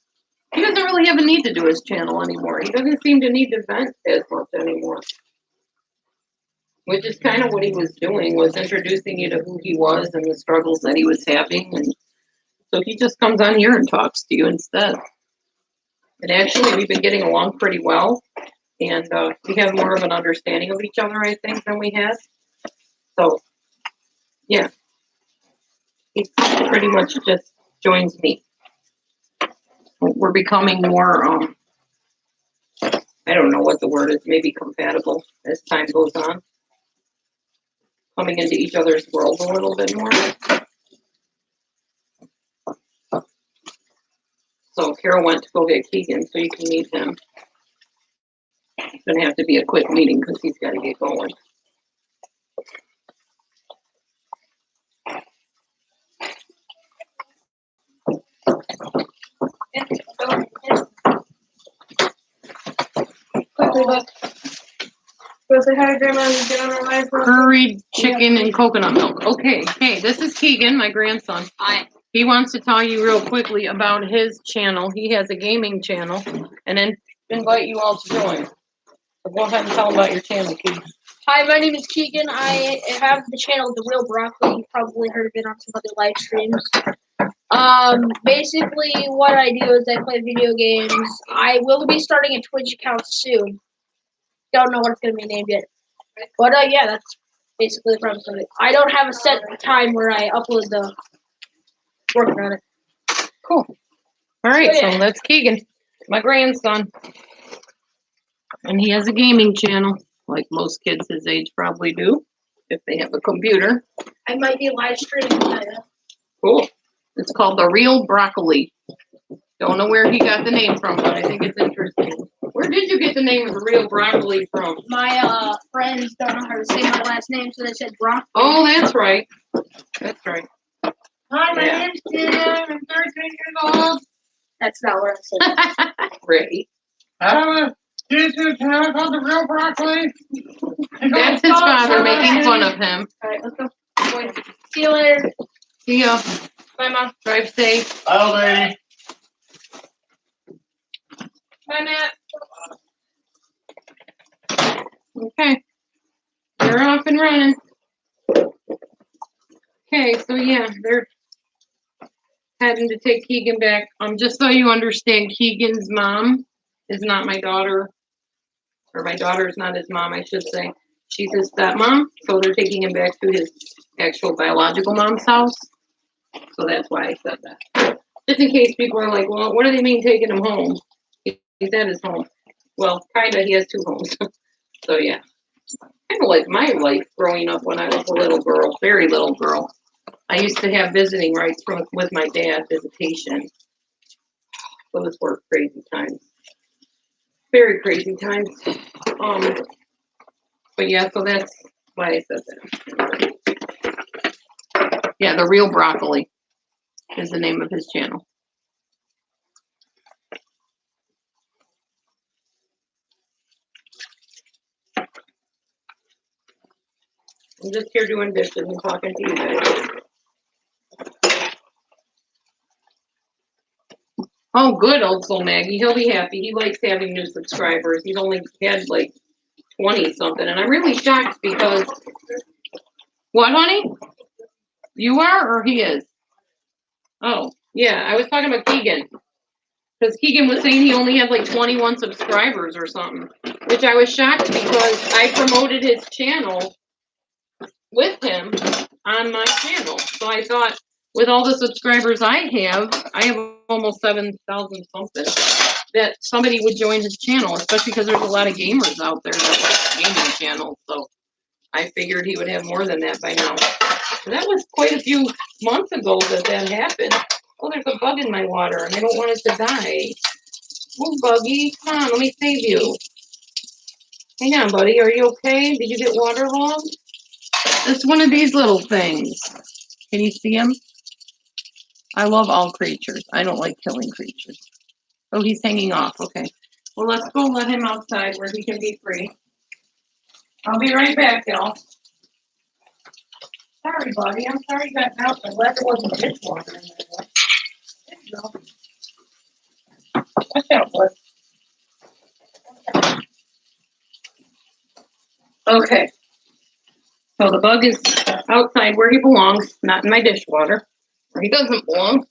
have a need to do his channel anymore. He doesn't seem to need to vent as much anymore. Which is kind of what he was doing, was introducing you to who he was and the struggles that he was having. And so he just comes on here and talks to you instead. And actually, we've been getting along pretty well. And we have more of an understanding of each other, I think, than we had. So, yeah. He pretty much just joins me. We're becoming more, I don't know what the word is, maybe compatible as time goes on. Coming into each other's world a little bit more. So Carol went to go get Keegan so you can meet him. It's going to have to be a quick meeting because he's got to get going. Quickly, look. Go say hi to Grandma and get on our live. Curried chicken and coconut milk. Okay, hey, this is Keegan, my grandson. Hi. He wants to tell you real quickly about his channel. He has a gaming channel, and then invite you all to join. So go ahead and tell him about your channel, Keegan. Hi, my name is Keegan. I have the channel The Real Broccoli. You've probably heard of it on some other live streams. Basically, what I do is I play video games. I will be starting a Twitch account soon. Don't know what it's going to be named yet. But, yeah, that's basically the premise of it. I don't have a set time where I upload the working on it. Cool. All right, So, yeah. so that's Keegan, my grandson. And he has a gaming channel, like most kids his age probably do, if they have a computer. I might be live streaming tonight. Cool. It's called The Real Broccoli. Don't know where he got the name from, but I think it's interesting. Where did you get the name of The Real Broccoli from? My friends don't know how to say my last name, so they said broccoli. Oh, that's right. That's right. Hi, my Yeah. name's Tim. I'm 13 years old. That's not what I said. Ready? YouTube channel called The Real Broccoli. That's his father making fun of him. All right, let's go. See you later. See ya. Bye, Mom. Drive safe. Oh, lady. Bye, Matt. Okay. They're off and running. Okay, so yeah, they're heading to take Keegan back. Just so you understand, Keegan's mom is not my daughter, or my daughter is not his mom, I should say. She's his stepmom, so they're taking him back to his actual biological mom's house. So that's why I said that. Just in case people are like, well, what do they mean taking him home? He's at his home. Well, kinda, he has two homes. So yeah. Kind of like my life growing up when I was a little girl, very little girl. I used to have visiting rights with my dad, visitation. Those were crazy times. Very crazy times. But yeah, so that's why I said that. Yeah, The Real Broccoli is the name of his channel. I'm just here doing dishes and talking to you guys. Oh, good, old soul Maggie. He'll be happy. He likes having new subscribers. He's only had like 20 something, and I'm really shocked because what, honey? You are or he is? Oh, yeah. I was talking about Keegan. Because Keegan was saying he only had like 21 subscribers or something. Which I was shocked because I promoted his channel with him on my channel. So I thought with all the subscribers I have almost 7,000 something, that somebody would join his channel, especially because there's a lot of gamers out there that like gaming channels. So I figured he would have more than that by now. And that was quite a few months ago that happened. Oh, there's a bug in my water, and I don't want it to die. Oh, Buggy, come on, let me save you. Hang on, buddy. Are you okay? Did you get waterlogged? It's one of these little things. Can you see him? I love all creatures. I don't like killing creatures. Oh, he's hanging off. Okay. Well, let's go let him outside where he can be free. I'll be right back, y'all. Sorry, buddy. I'm sorry you got out. I'm glad there wasn't dishwater in there. There you go. Watch out, bud. Okay. So the bug is outside where he belongs, not in my dishwater, where he doesn't belong.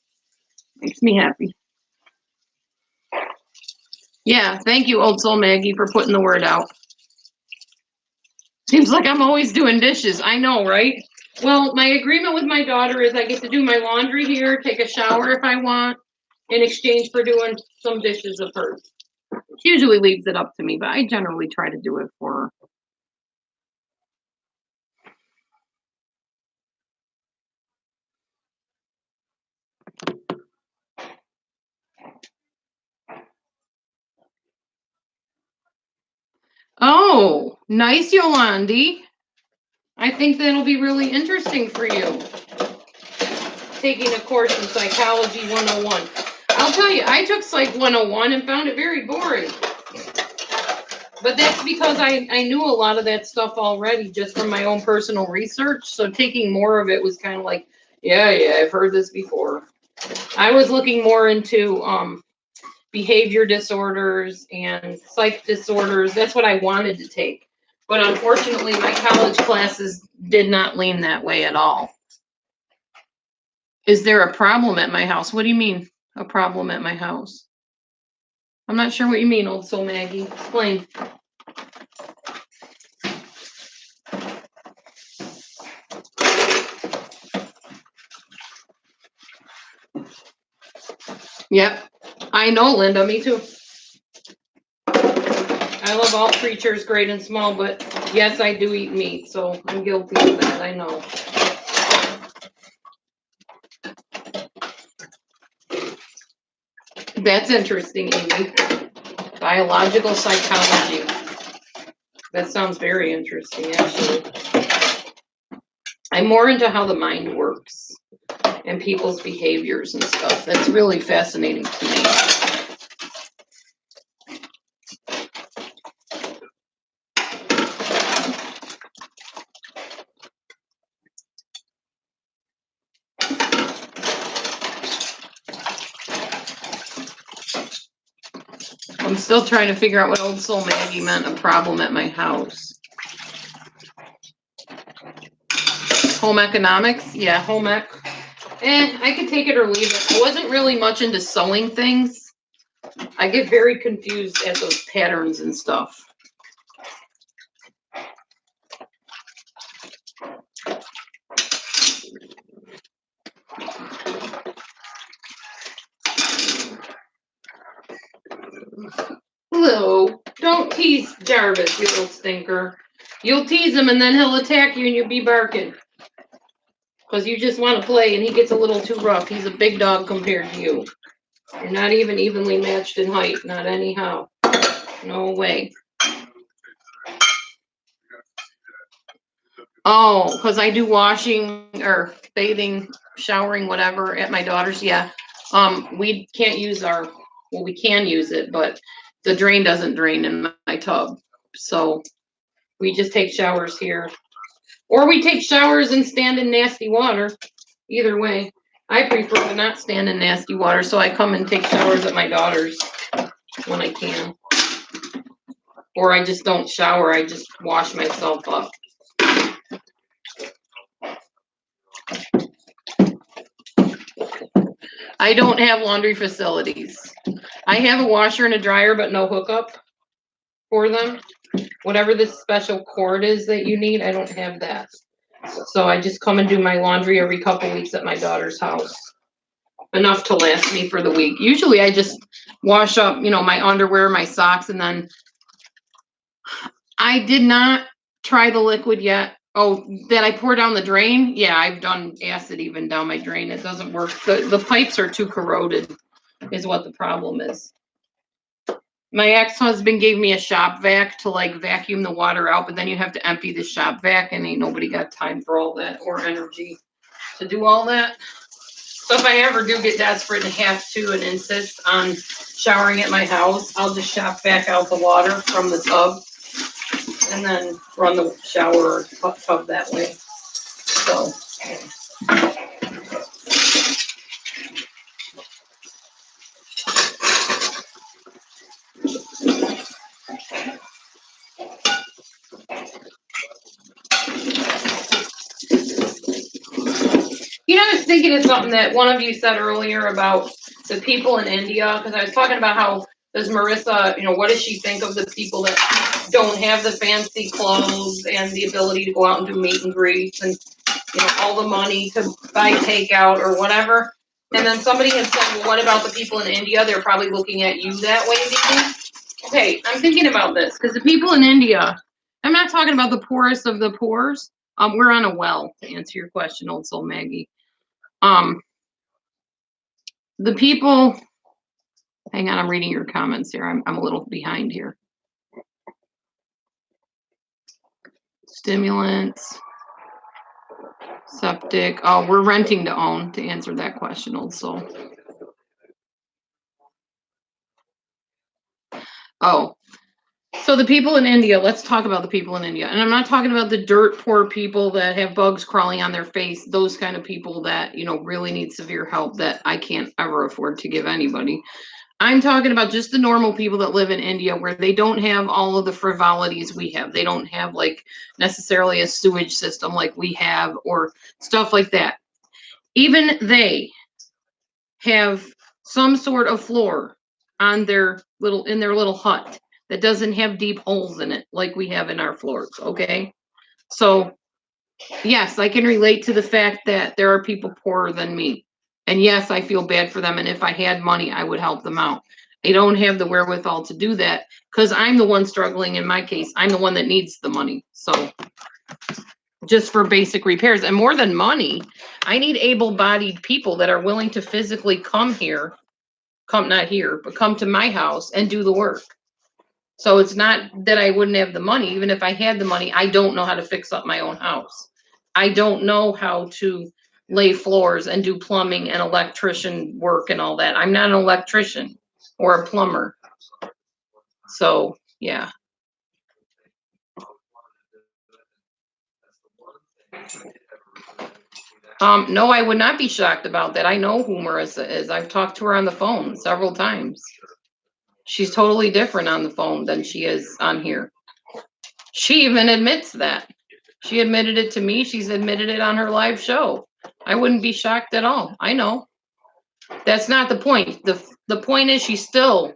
Makes me happy. Yeah, thank you, Old Soul Maggie, for putting the word out. Seems like I'm always doing dishes. I know, right? Well, my agreement with my daughter is I get to do my laundry here, take a shower if I want, in exchange for doing some dishes of hers. She usually leaves it up to me, but I generally try to do it for her. Oh, nice, Yolandi. I think that'll be really interesting for you. Taking a course in Psychology 101. I'll tell you, I took Psych 101 and found it very boring. But that's because I knew a lot of that stuff already just from my own personal research. So taking more of it was kind of like, yeah, I've heard this before. I was looking more into behavior disorders and psych disorders. That's what I wanted to take. But unfortunately, my college classes did not lean that way at all. Is there a problem at my house? What do you mean, a problem at my house? I'm not sure what you mean, Old Soul Maggie. Explain. Yep. I know, Linda. Me too. I love all creatures, great and small, but yes, I do eat meat, so I'm guilty of that. I know. That's interesting, Amy. Biological psychology. That sounds very interesting, actually. I'm more into how the mind works and people's behaviors and stuff. That's really fascinating to me. I'm still trying to figure out what Old Soul Maggie meant, a problem at my house. Home economics? Yeah, home ec. I could take it or leave it. I wasn't really much into sewing things. I get very confused at those patterns and stuff. Hello. Don't tease Jarvis, you little stinker. You'll tease him and then he'll attack you and you'll be barking. Because you just want to play and he gets a little too rough. He's a big dog compared to you. You're not even evenly matched in height. Not anyhow. No way. Oh, because I do washing or bathing, showering, whatever at my daughter's. Yeah. We can't use we can use it, but the drain doesn't drain in my tub. So we just take showers here. Or we take showers and stand in nasty water. Either way. I prefer to not stand in nasty water, so I come and take showers at my daughter's when I can. Or I just don't shower, I just wash myself up. I don't have laundry facilities. I have a washer and a dryer, but no hookup for them. Whatever this special cord is that you need, I don't have that. So I just come and do my laundry every couple weeks at my daughter's house. Enough to last me for the week. Usually I just wash up, my underwear, my socks, and then I did not try the liquid yet. Oh, that I pour down the drain? Yeah, I've done acid even down my drain. It doesn't work. The pipes are too corroded, is what the problem is. My ex-husband gave me a shop vac to like vacuum the water out, but then you have to empty the shop vac, and ain't nobody got time for all that or energy to do all that. So if I ever do get desperate and have to and insist on showering at my house, I'll just shop vac out the water from the tub and then run the shower or tub that way. So. You know, I was thinking of something that one of you said earlier about the people in India, because I was talking about how does Marissa, what does she think of the people that don't have the fancy clothes and the ability to go out and do meet and greets and, all the money to buy takeout or whatever. And then somebody had said, well, what about the people in India? They're probably looking at you that way, maybe. Okay, I'm thinking about this because the people in India, I'm not talking about the poorest of the poors. We're on a well, to answer your question, Old Soul Maggie. The people, hang on, I'm reading your comments here. I'm a little behind here. Stimulants, septic. Oh, we're renting to own, to answer that question, Old Soul. Oh, so the people in India, let's talk about the people in India. And I'm not talking about the dirt poor people that have bugs crawling on their face, those kind of people that, really need severe help that I can't ever afford to give anybody. I'm talking about just the normal people that live in India where they don't have all of the frivolities we have. They don't have like necessarily a sewage system like we have or stuff like that. Even they have some sort of floor on their little hut that doesn't have deep holes in it like we have in our floors, okay? So, yes, I can relate to the fact that there are people poorer than me. And yes, I feel bad for them. And if I had money, I would help them out. I don't have the wherewithal to do that because I'm the one struggling in my case. I'm the one that needs the money. So just for basic repairs and more than money, I need able-bodied people that are willing to physically come not here, but come to my house and do the work. So it's not that I wouldn't have the money. Even if I had the money, I don't know how to fix up my own house. I don't know how to lay floors and do plumbing and electrician work and all that. I'm not an electrician or a plumber. So, yeah. No, I would not be shocked about that. I know who Marissa is. I've talked to her on the phone several times. She's totally different on the phone than she is on here. She even admits that. She admitted it to me. She's admitted it on her live show. I wouldn't be shocked at all. I know. That's not the point. The point is she still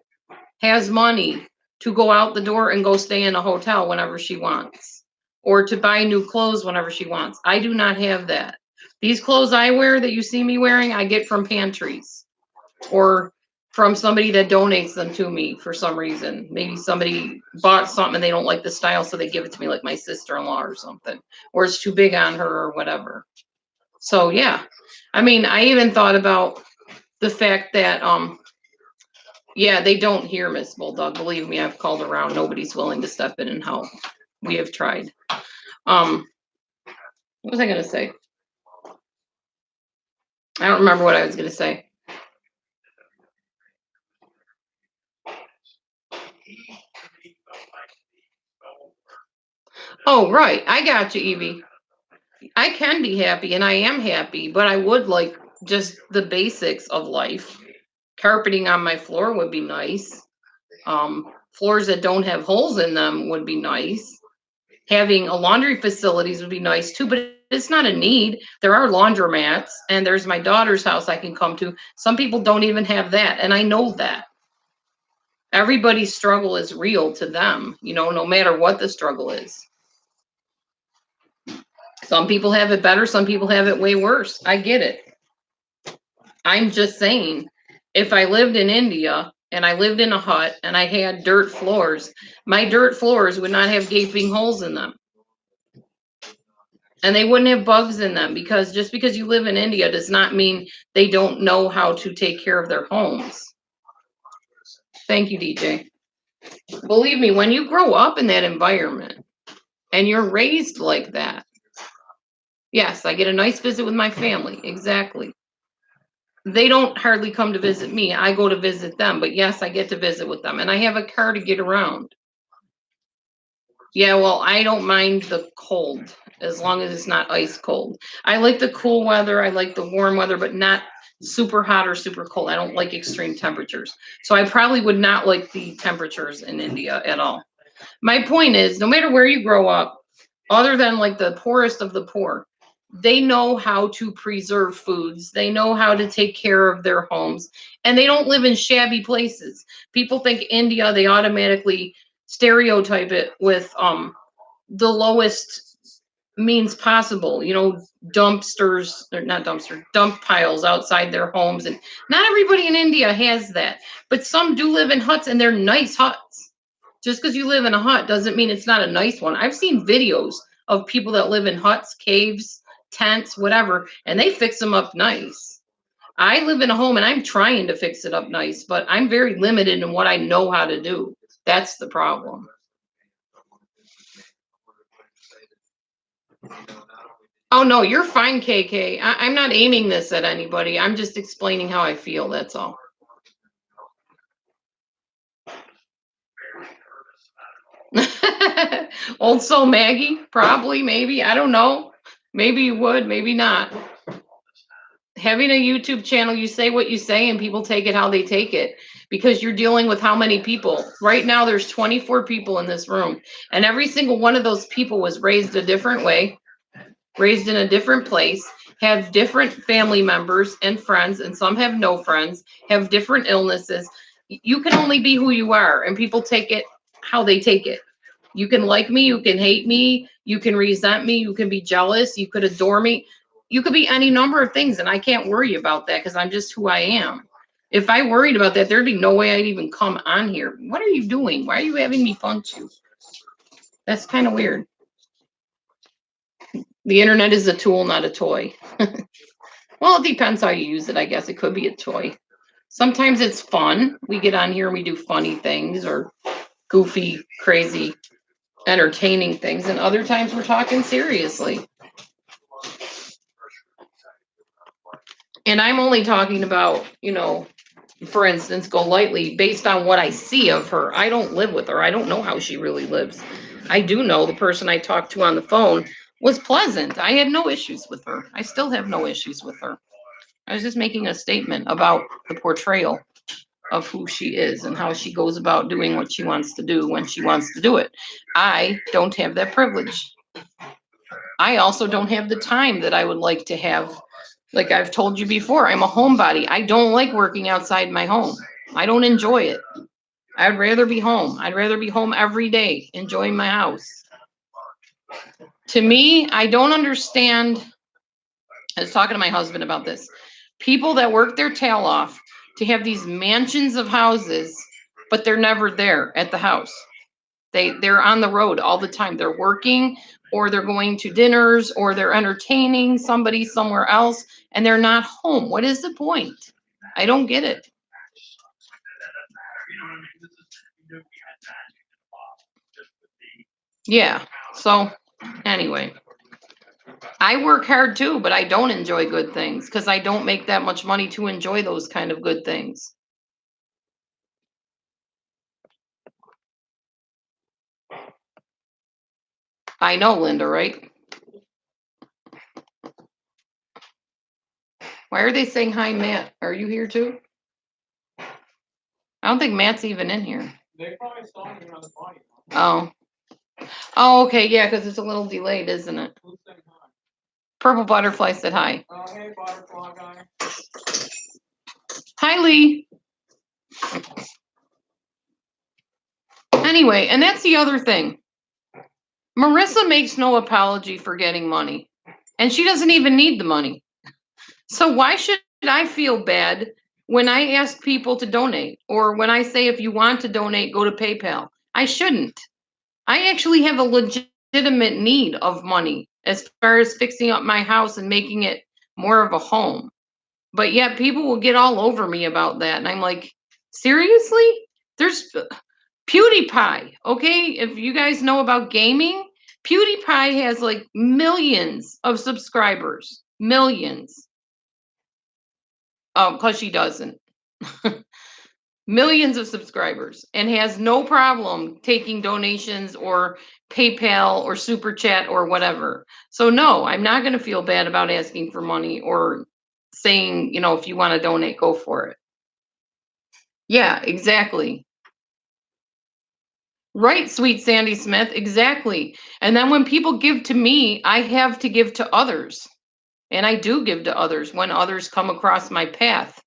has money to go out the door and go stay in a hotel whenever she wants, or to buy new clothes whenever she wants. I do not have that. These clothes I wear that you see me wearing, I get from pantries or from somebody that donates them to me for some reason. Maybe somebody bought something and they don't like the style, so they give it to me, like my sister-in-law or something, or it's too big on her or whatever. So yeah, I mean, I even thought about the fact that yeah, they don't hear Miss Bulldog. Believe me, I've called around. Nobody's willing to step in and help. We have tried. What was I gonna say? I don't remember what I was gonna say. Oh, right. I got you, Evie. I can be happy and I am happy, but I would like just the basics of life. Carpeting on my floor would be nice. Floors that don't have holes in them would be nice. Having a laundry facilities would be nice too, but it's not a need. There are laundromats and there's my daughter's house I can come to. Some people don't even have that, and I know that. Everybody's struggle is real to them, no matter what the struggle is. Some people have it better, some people have it way worse. I get it. I'm just saying, if I lived in India and I lived in a hut and I had dirt floors, my dirt floors would not have gaping holes in them. And they wouldn't have bugs in them, because just because you live in India does not mean they don't know how to take care of their homes. Thank you, DJ. Believe me, when you grow up in that environment and you're raised like that, yes, I get a nice visit with my family. Exactly. They don't hardly come to visit me. I go to visit them, but yes, I get to visit with them, and I have a car to get around. Yeah, well, I don't mind the cold as long as it's not ice cold. I like the cool weather. I like the warm weather, but not super hot or super cold. I don't like extreme temperatures. So I probably would not like the temperatures in India at all. My point is, no matter where you grow up, other than like the poorest of the poor, they know how to preserve foods. They know how to take care of their homes, and they don't live in shabby places. People think India, they automatically stereotype it with the lowest means possible, dumpsters, or not dumpsters, dump piles outside their homes. And not everybody in India has that, but some do live in huts, and they're nice huts. Just because you live in a hut doesn't mean it's not a nice one. I've seen videos of people that live in huts, caves, tents, whatever, and they fix them up nice. I live in a home and I'm trying to fix it up nice, but I'm very limited in what I know how to do. That's the problem. Oh no, you're fine, KK. I'm not aiming this at anybody. I'm just explaining how I feel. That's all. Old soul Maggie, probably, maybe. I don't know. Maybe you would, maybe not. Having a YouTube channel, you say what you say and people take it how they take it, because you're dealing with how many people. Right now there's 24 people in this room, and every single one of those people was raised a different way, raised in a different place, have different family members and friends, and some have no friends, have different illnesses. You can only be who you are, and people take it how they take it. You can like me, you can hate me, you can resent me, you can be jealous, you could adore me. You could be any number of things, and I can't worry about that because I'm just who I am. If I worried about that, there'd be no way I'd even come on here. What are you doing? Why are you having me punch you? That's kind of weird. The internet is a tool, not a toy. Well, it depends how you use it, I guess. It could be a toy. Sometimes it's fun. We get on here and we do funny things or goofy, crazy, entertaining things. And other times we're talking seriously. And I'm only talking about, for instance, Golightly, based on what I see of her. I don't live with her. I don't know how she really lives. I do know the person I talked to on the phone was pleasant. I had no issues with her. I still have no issues with her. I was just making a statement about the portrayal of who she is and how she goes about doing what she wants to do when she wants to do it. I don't have that privilege. I also don't have the time that I would like to have. Like I've told you before, I'm a homebody. I don't like working outside my home. I don't enjoy it. I'd rather be home. I'd rather be home every day, enjoying my house. To me, I don't understand. I was talking to my husband about this. People that work their tail off to have these mansions of houses, but they're never there at the house. They're on the road all the time. They're working, or they're going to dinners, or they're entertaining somebody somewhere else, and they're not home. What is the point? I don't get it. Yeah. So anyway, I work hard too, but I don't enjoy good things because I don't make that much money to enjoy those kind of good things. I know, Linda, right? Why are they saying hi, Matt? Are you here too? I don't think Matt's even in here. They probably saw me on the body. Oh. Oh, okay, yeah, because it's a little delayed, isn't it? Who's saying hi? Purple Butterfly said hi. Oh, hey, butterfly guy. Hi, Lee. Anyway, and that's the other thing. Marissa makes no apology for getting money, and she doesn't even need the money. So why should I feel bad when I ask people to donate, or when I say if you want to donate, go to PayPal? I shouldn't. I actually have a legitimate need of money as far as fixing up my house and making it more of a home. But yet people will get all over me about that. And I'm like, seriously? There's PewDiePie, okay? If you guys know about gaming, PewDiePie has like millions of subscribers. Millions. Because she doesn't. Millions of subscribers and has no problem taking donations or PayPal or Super Chat or whatever. So no, I'm not going to feel bad about asking for money or saying, if you want to donate, go for it. Yeah, exactly. Right, sweet Sandy Smith, exactly. And then when people give to me, I have to give to others. And I do give to others when others come across my path.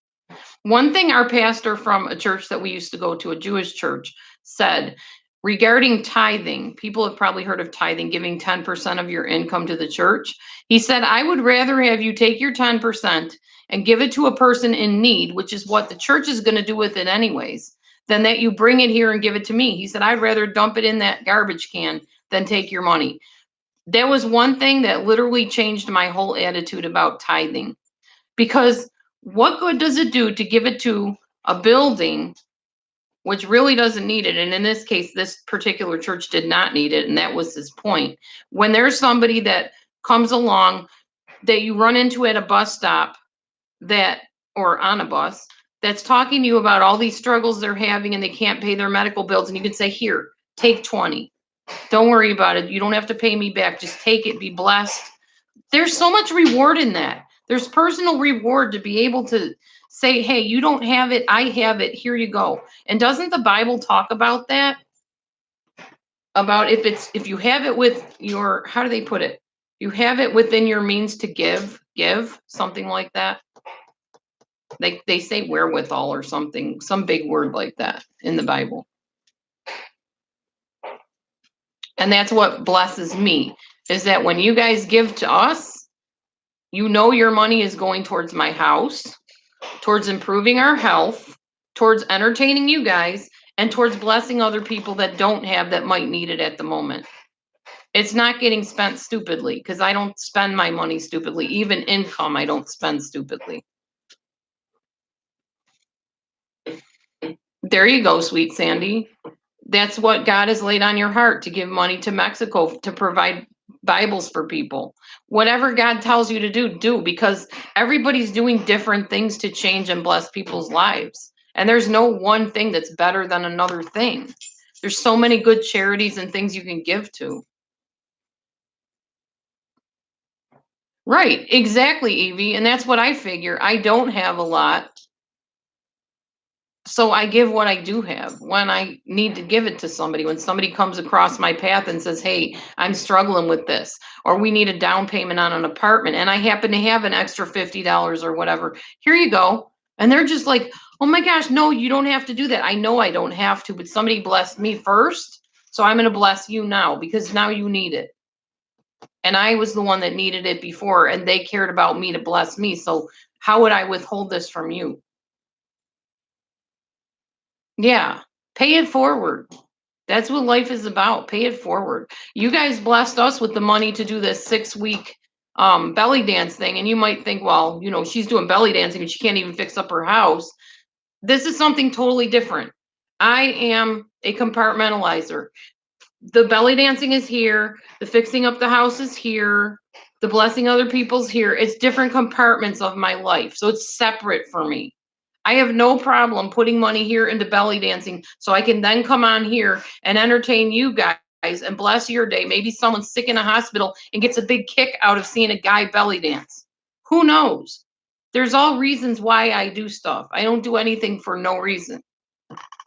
One thing our pastor from a church that we used to go to, a Jewish church, said regarding tithing, people have probably heard of tithing, giving 10% of your income to the church. He said, I would rather have you take your 10% and give it to a person in need, which is what the church is going to do with it anyways, than that you bring it here and give it to me. He said, I'd rather dump it in that garbage can than take your money. That was one thing that literally changed my whole attitude about tithing. Because what good does it do to give it to a building which really doesn't need it? And in this case, this particular church did not need it. And that was his point. When there's somebody that comes along that you run into at a bus stop or on a bus that's talking to you about all these struggles they're having and they can't pay their medical bills. And you can say, here, take 20. Don't worry about it. You don't have to pay me back. Just take it. Be blessed. There's so much reward in that. There's personal reward to be able to say, hey, you don't have it, I have it, here you go. And doesn't the Bible talk about that? About if you have it with your, how do they put it? You have it within your means to give, something like that. They say wherewithal or something, some big word like that in the Bible. And that's what blesses me, is that when you guys give to us, your money is going towards my house, towards improving our health, towards entertaining you guys, and towards blessing other people that don't have, that might need it at the moment. It's not getting spent stupidly, because I don't spend my money stupidly. Even income, I don't spend stupidly. There you go, sweet Sandy. That's what God has laid on your heart, to give money to Mexico, to provide Bibles for people. Whatever God tells you to do, because everybody's doing different things to change and bless people's lives. And there's no one thing that's better than another thing. There's so many good charities and things you can give to. Right, exactly, Evie. And that's what I figure. I don't have a lot. So I give what I do have when I need to give it to somebody. When somebody comes across my path and says, hey, I'm struggling with this, or we need a down payment on an apartment, and I happen to have an extra $50 or whatever, here you go. And they're just like, oh my gosh, no, you don't have to do that. I know I don't have to, but somebody blessed me first. So I'm going to bless you now, because now you need it. And I was the one that needed it before, and they cared about me to bless me. So how would I withhold this from you? Yeah, pay it forward. That's what life is about. Pay it forward. You guys blessed us with the money to do this 6-week belly dance thing. And you might think, well, she's doing belly dancing and she can't even fix up her house. This is something totally different. I am a compartmentalizer. The belly dancing is here. The fixing up the house is here. The blessing other people's here. It's different compartments of my life. So it's separate for me. I have no problem putting money here into belly dancing, so I can then come on here and entertain you guys and bless your day. Maybe someone's sick in a hospital and gets a big kick out of seeing a guy belly dance. Who knows? There's all reasons why I do stuff. I don't do anything for no reason.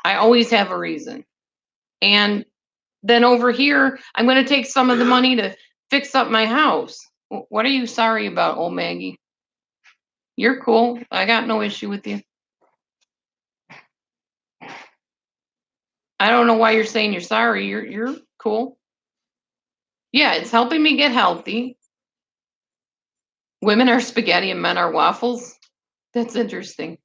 I always have a reason. And then over here, I'm going to take some of the money to fix up my house. What are you sorry about, old Maggie? You're cool. I got no issue with you. I don't know why you're saying you're sorry. You're cool. Yeah, it's helping me get healthy. Women are spaghetti and men are waffles. That's interesting.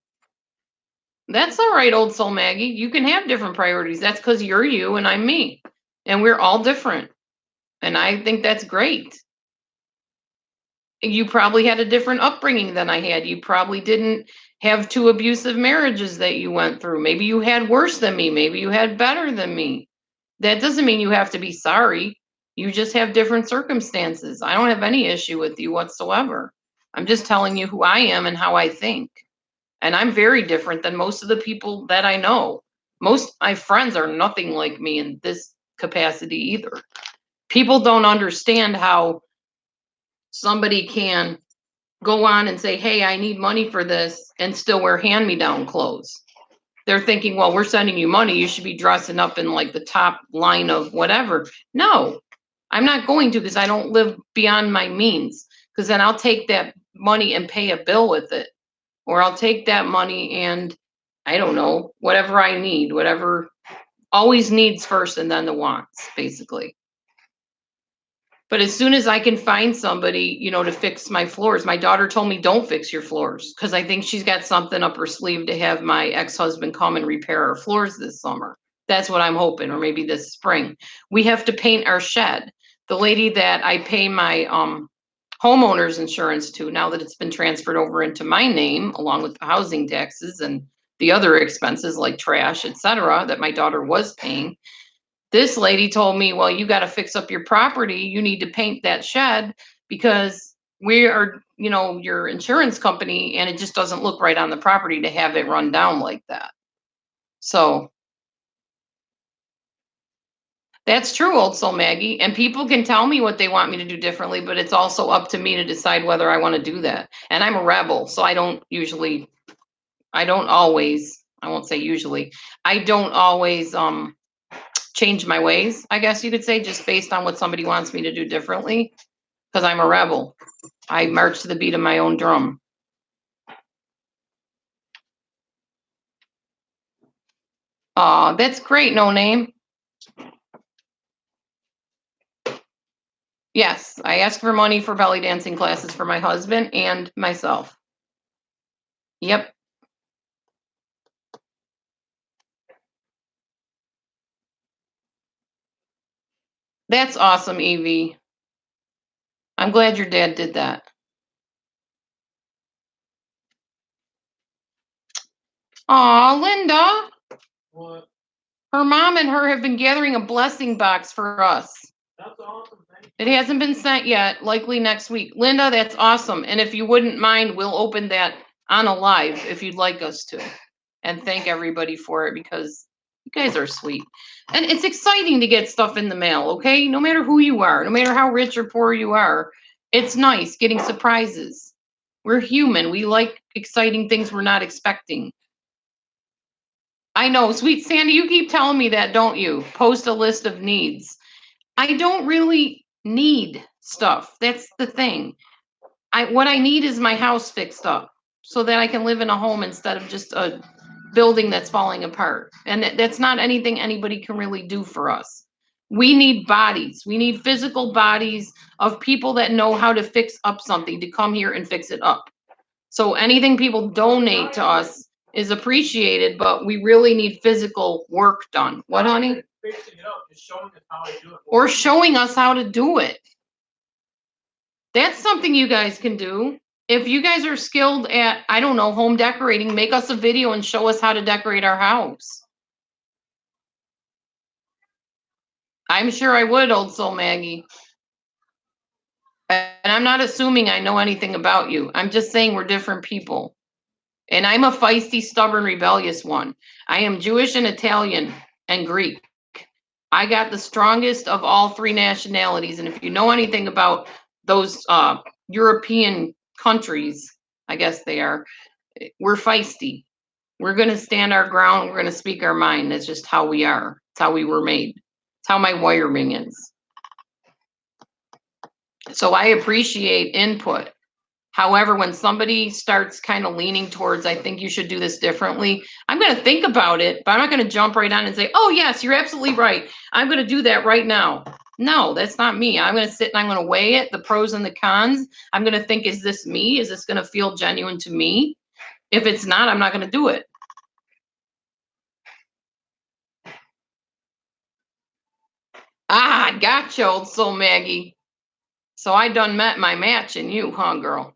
That's all right, old soul Maggie. You can have different priorities. That's because you're you and I'm me. And we're all different. And I think that's great. You probably had a different upbringing than I had. You probably didn't have 2 abusive marriages that you went through. Maybe you had worse than me. Maybe you had better than me. That doesn't mean you have to be sorry. You just have different circumstances. I don't have any issue with you whatsoever. I'm just telling you who I am and how I think. And I'm very different than most of the people that I know. Most of my friends are nothing like me in this capacity either. People don't understand how somebody can go on and say, hey, I need money for this, and still wear hand-me-down clothes. They're thinking, well, we're sending you money. You should be dressing up in like the top line of whatever. No, I'm not going to, because I don't live beyond my means. Because then I'll take that money and pay a bill with it. Or I'll take that money and, I don't know, whatever I need, whatever, always needs first and then the wants, basically. But as soon as I can find somebody, to fix my floors, my daughter told me, don't fix your floors, because I think she's got something up her sleeve to have my ex-husband come and repair our floors this summer. That's what I'm hoping, or maybe this spring. We have to paint our shed. The lady that I pay my homeowner's insurance to, now that it's been transferred over into my name, along with the housing taxes and the other expenses like trash, etc., that my daughter was paying, this lady told me, well, you got to fix up your property. You need to paint that shed because we are, your insurance company, and it just doesn't look right on the property to have it run down like that. So that's true, Old Soul Maggie. And people can tell me what they want me to do differently, but it's also up to me to decide whether I want to do that. And I'm a rebel, so I don't always, I won't say usually, I don't always change my ways, I guess you could say, just based on what somebody wants me to do differently, because I'm a rebel. I march to the beat of my own drum. That's great, No Name. Yes, I asked for money for belly dancing classes for my husband and myself. Yep. That's awesome, Evie. I'm glad your dad did that. Aw, Linda. What? Her mom and her have been gathering a blessing box for us. That's awesome. Thank you. It hasn't been sent yet, likely next week. Linda, that's awesome. And if you wouldn't mind, we'll open that on a live if you'd like us to. And thank everybody for it, because you guys are sweet. And it's exciting to get stuff in the mail, okay? No matter who you are, no matter how rich or poor you are, it's nice getting surprises. We're human. We like exciting things we're not expecting. I know, sweet Sandy, you keep telling me that, don't you? Post a list of needs. I don't really need stuff. That's the thing. What I need is my house fixed up so that I can live in a home instead of just a building that's falling apart. And that's not anything anybody can really do for us. We need bodies. We need physical bodies of people that know how to fix up something, to come here and fix it up. So anything people donate to us is appreciated, but we really need physical work done. What, honey? Fixing it up, just showing us how to do it. Or showing us how to do it. That's something you guys can do. If you guys are skilled at, I don't know, home decorating, make us a video and show us how to decorate our house. I'm sure I would, Old Soul Maggie. And I'm not assuming I know anything about you. I'm just saying we're different people. And I'm a feisty, stubborn, rebellious one. I am Jewish and Italian and Greek. I got the strongest of all 3 nationalities. And if you know anything about those European countries, I guess they are, we're feisty. We're going to stand our ground. We're going to speak our mind. That's just how we are. It's how we were made. It's how my wiring is. So I appreciate input. However, when somebody starts kind of leaning towards, I think you should do this differently, I'm going to think about it, but I'm not going to jump right on and say, oh, yes, you're absolutely right. I'm going to do that right now. No, that's not me. I'm going to sit and I'm going to weigh it, the pros and the cons. I'm going to think, is this me? Is this going to feel genuine to me? If it's not, I'm not going to do it. Ah, gotcha, Old Soul Maggie. So I done met my match in you, huh, girl?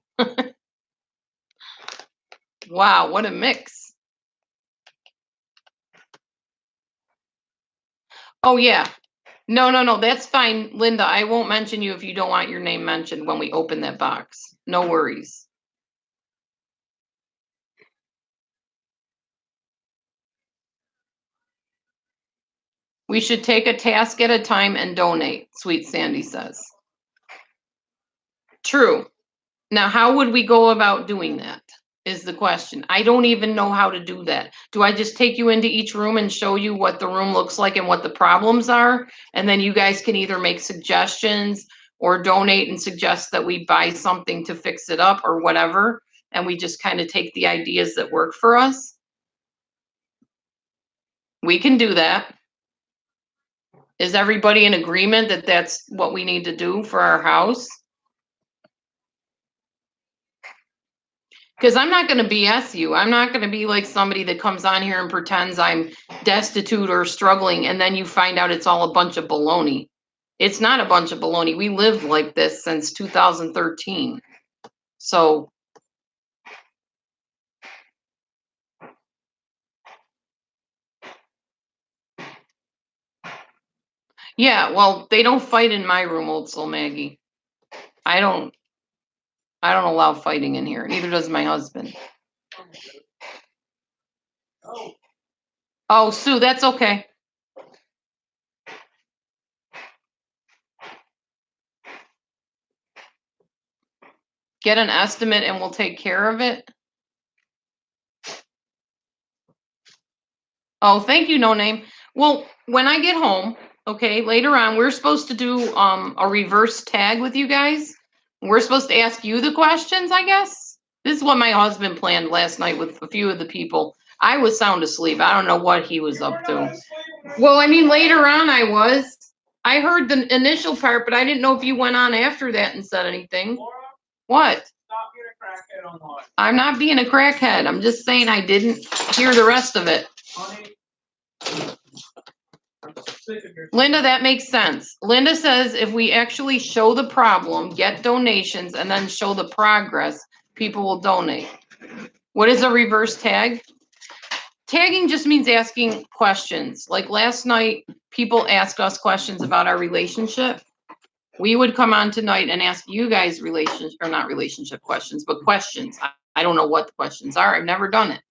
Wow, what a mix. Oh, yeah. No, that's fine, Linda. I won't mention you if you don't want your name mentioned when we open that box. No worries. We should take a task at a time and donate, Sweet Sandy says. True. Now, how would we go about doing that is the question. I don't even know how to do that. Do I just take you into each room and show you what the room looks like and what the problems are? And then you guys can either make suggestions or donate and suggest that we buy something to fix it up or whatever. And we just kind of take the ideas that work for us. We can do that. Is everybody in agreement that that's what we need to do for our house? Because I'm not going to BS you. I'm not going to be like somebody that comes on here and pretends I'm destitute or struggling, and then you find out it's all a bunch of baloney. It's not a bunch of baloney. We lived like this since 2013. So, yeah, well, they don't fight in my room, Old Soul Maggie. I don't allow fighting in here. Neither does my husband. Oh, Sue, that's okay. Get an estimate and we'll take care of it. Oh, thank you, No Name. Well, when I get home, okay, later on, we're supposed to do a reverse tag with you guys. We're supposed to ask you the questions, I guess. This is what my husband planned last night with a few of the people. I was sound asleep. I don't know what he was up to. Well, I mean, later on I was. I heard the initial part, but I didn't know if you went on after that and said anything. What? Stop being a crackhead online. I'm not being a crackhead. I'm just saying I didn't hear the rest of it. Honey, I'm sick of your Linda, that makes sense. Linda says if we actually show the problem, get donations, and then show the progress, people will donate. What is a reverse tag? Tagging just means asking questions. Like last night, people asked us questions about our relationship. We would come on tonight and ask you guys not relationship questions, but questions. I don't know what the questions are. I've never done it.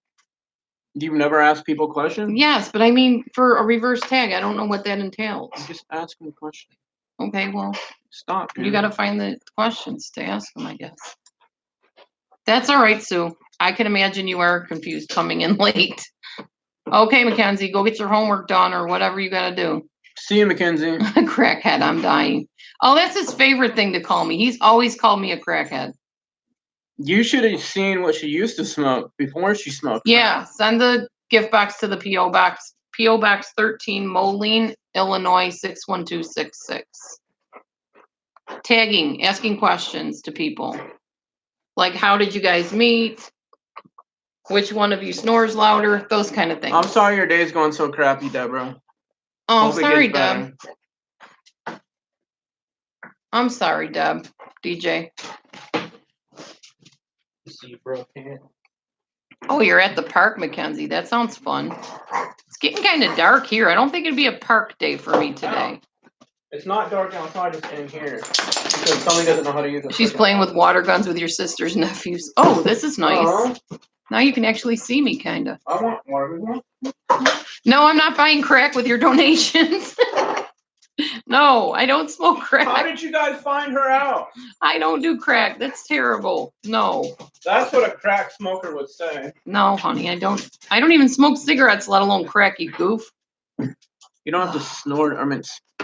You've never asked people questions? Yes, but I mean, for a reverse tag, I don't know what that entails. You just ask them a question. Okay, well, Stop. Dude. you got to find the questions to ask them, I guess. That's all right, Sue. I can imagine you are confused coming in late. Okay, Mackenzie, go get your homework done or whatever you got to do. See you, Mackenzie. Crackhead, I'm dying. Oh, that's his favorite thing to call me. He's always called me a crackhead. You should have seen what she used to smoke before she smoked. Yeah, send the gift box to the P.O. Box. P.O. Box 13, Moline, Illinois, 61266. Tagging, asking questions to people. Like, how did you guys meet? Which one of you snores louder? Those kind of things. I'm sorry your day's going so crappy, Deborah. Oh, Hope it sorry, gets better. Deb. I'm sorry, Deb. DJ. Oh, you're at the park, Mackenzie. That sounds fun. It's getting kind of dark here. I don't think it'd be a park day for me today. It's not dark outside, it's in here. Because somebody doesn't know how to use it. She's playing with water guns with your sisters and nephews. Oh, this is nice. Now you can actually see me, kind of. I want water. No, I'm not buying crack with your donations. No, I don't smoke crack. How did you guys find her out? I don't do crack. That's terrible. No. That's what a crack smoker would say. No, honey, I don't even smoke cigarettes, let alone crack, you goof. You don't have to snort,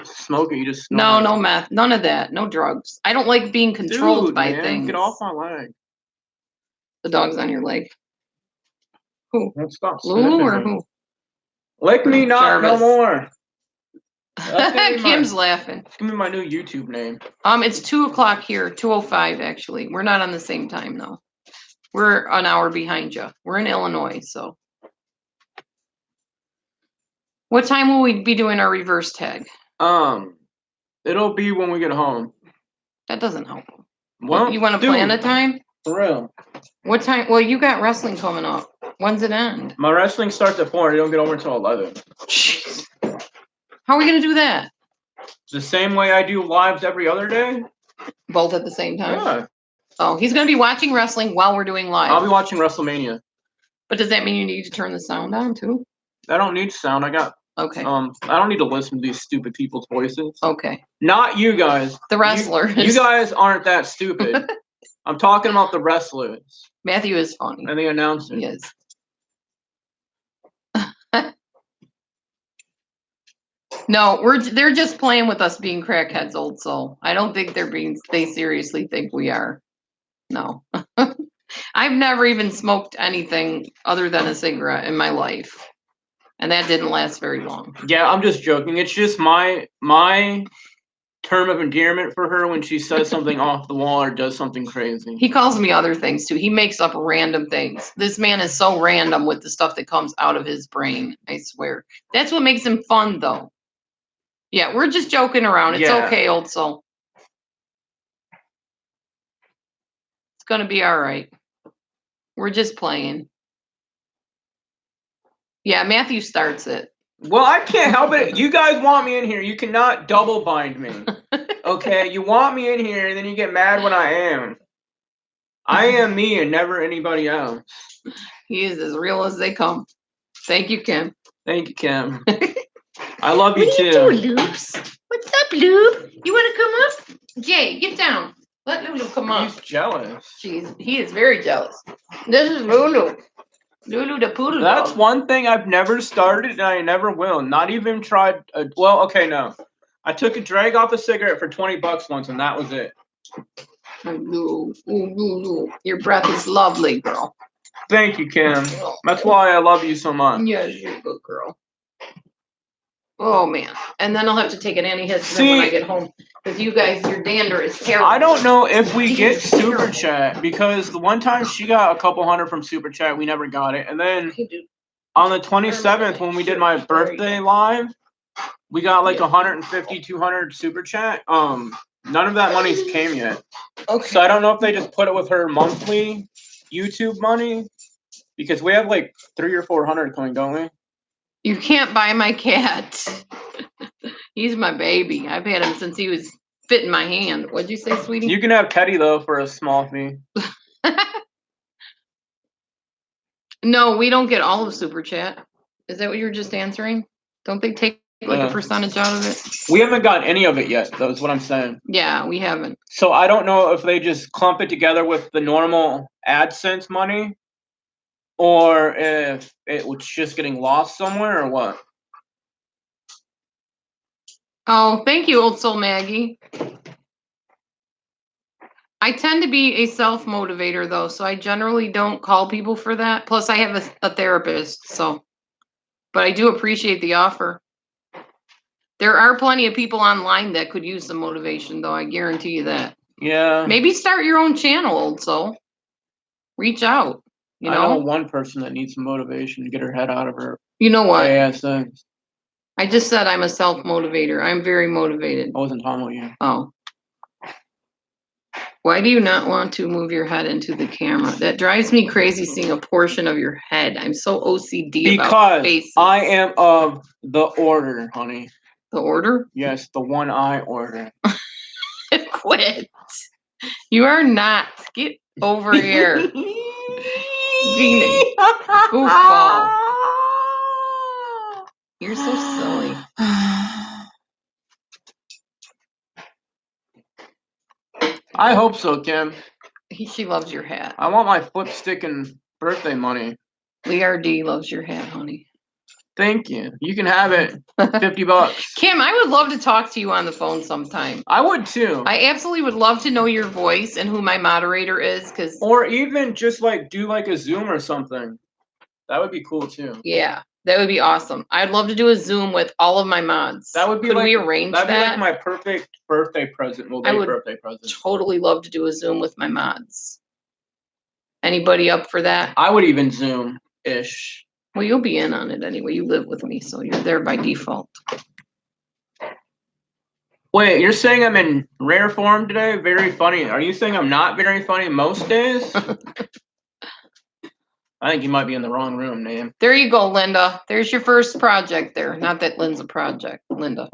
smoke it, you just snort. No meth, none of that, no drugs. I don't like being controlled by things. Get off my leg. The dog's on your leg. Who? Don't stop Lulu or me. who? Lick me not no Jarvis. more. Kim's laughing. It's gonna be my new YouTube name. It's 2:00 here, 2:05 actually. We're not on the same time though. We're an hour behind you. We're in Illinois, so. What time will we be doing our reverse tag? It'll be when we get home. That doesn't help. Well, You want to dude, plan a time? For real. What time? Well, you got wrestling coming up. When's it end? My wrestling starts at 4. I don't get over until 11. Jeez. How are we gonna do that? The same way I do lives every other day. Both at the same time? Yeah. Oh, he's gonna be watching wrestling while we're doing live. I'll be watching WrestleMania. But does that mean you need to turn the sound on too? I don't need sound. I got Okay. I don't need to listen to these stupid people's voices. Okay. Not you guys. The wrestlers. You guys aren't that stupid. I'm talking about the wrestlers Matthew is funny. and the announcers. He is. No, they're just playing with us being crackheads, old soul. I don't think they seriously think we are. No. I've never even smoked anything other than a cigarette in my life. And that didn't last very long. Yeah, I'm just joking. It's just my term of endearment for her when she says something off the wall or does something crazy. He calls me other things too. He makes up random things. This man is so random with the stuff that comes out of his brain, I swear. That's what makes him fun though. Yeah, we're just joking around. It's Yeah. okay, old soul. It's gonna be all right. We're just playing. Yeah, Matthew starts it. Well, I can't help it. You guys want me in here. You cannot double bind me. Okay? You want me in here and then you get mad when I am. I am me and never anybody else. He is as real as they come. Thank you, Kim. Thank you, Kim. I love you What too. are you doing, Loops? What's up, Loop? You want to come up? Jay, get down. Let Lulu come up. He's jealous. Jeez, he is very jealous. This is Lulu. Lulu the poodle That's dog. one thing I've never started and I never will. Not even tried. Well, okay, no. I took a drag off a cigarette for $20 once, and that was it. Lulu, Lulu, your breath is lovely, girl. Thank you, Kim. That's why I love you so much. Yes, you're a good girl. Oh man, and then I'll have to take an antihistamine when I get home because you guys, your dander is terrible. I don't know if we get Super Chat because the one time she got a couple hundred from Super Chat, we never got it. And then on the 27th, when we did my birthday live, we got like 150, 200 Super Chat. None of that money's came yet. Okay. So I don't know if they just put it with her monthly YouTube money because we have like 300 or 400 coming, don't we? You can't buy my cat. He's my baby. I've had him since he was fit in my hand. What'd you say, sweetie? You can have Teddy though for a small fee. No, we don't get all of Super Chat. Is that what you were just answering? Don't they take like a percentage out of it? We haven't gotten any of it yet. That's what I'm saying. Yeah, we haven't. So I don't know if they just clump it together with the normal AdSense money, or if it was just getting lost somewhere, or what. Oh, thank you, old soul Maggie. I tend to be a self-motivator though, so I generally don't call people for that. Plus I have a therapist, so but I do appreciate the offer. There are plenty of people online that could use some motivation though, I guarantee you that. Yeah. Maybe start your own channel, old soul. Reach out, you know? I know one person that needs some motivation to get her head out of her You know what? ASX. I just said I'm a self-motivator. I'm very motivated. I wasn't talking about you. Oh. Why do you not want to move your head into the camera? That drives me crazy seeing a portion of your head. I'm so OCD about faces. Because I am of the order, honey. The order? Yes, the one eye order. Quit. You are not. Get over here. Goofball. You're so silly. I hope so, Kim. She loves your hat. I want my flipstick and birthday money. Lear D loves your hat, honey. Thank you. You can have it. $50. Kim, I would love to talk to you on the phone sometime. I would too. I absolutely would love to know your voice and who my moderator is, because or even just like do like a Zoom or something. That would be cool too. Yeah, that would be awesome. I'd love to do a Zoom with all of my mods. That would be Could like, we arrange that? That'd be like my perfect birthday present. Well, I would birthday present. Totally love to do a Zoom with my mods. Anybody up for that? I would even Zoom-ish. Well, you'll be in on it anyway. You live with me, so you're there by default. Wait, you're saying I'm in rare form today? Very funny. Are you saying I'm not very funny most days? I think you might be in the wrong room, name. There you go, Linda. There's your first project there. Not that Lynn's a project, Linda.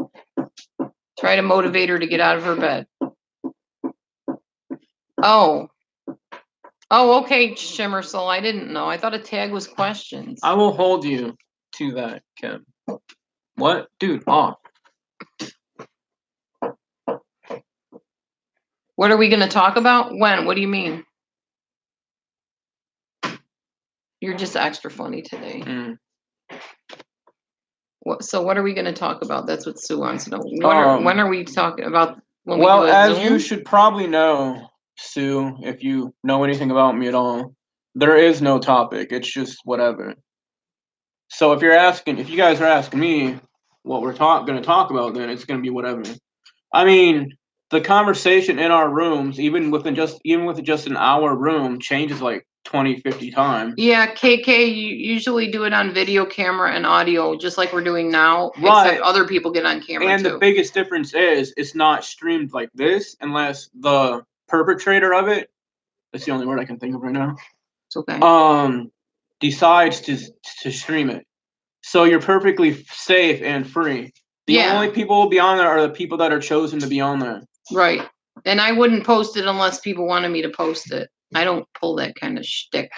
Try to motivate her to get out of her bed. Oh. Oh, okay, Shimmersel. I didn't know. I thought a tag was questions. I will hold you to that, Kim. What? Dude, off. What are we going to talk about? When? What do you mean? You're just extra funny today. So what are we going to talk about? That's what Sue wants to know. When are we talking about? When well, we do as Zoom? you should probably know, Sue, if you know anything about me at all, there is no topic. It's just whatever. So if you guys are asking me what we're going to talk about, then it's going to be whatever. I mean, the conversation in our rooms, even with just an hour room, changes like 20, 50 times. Yeah, KK, you usually do it on video camera and audio, just like we're doing now, Right. except other people get on camera And too. the biggest difference is it's not streamed like this unless the perpetrator of it, that's the only word I can think of right now, It's okay. decides to stream it. So you're perfectly safe and free. The only people who will be on there are the people that are chosen to be on there. Right. And I wouldn't post it unless people wanted me to post it. I don't pull that kind of shtick.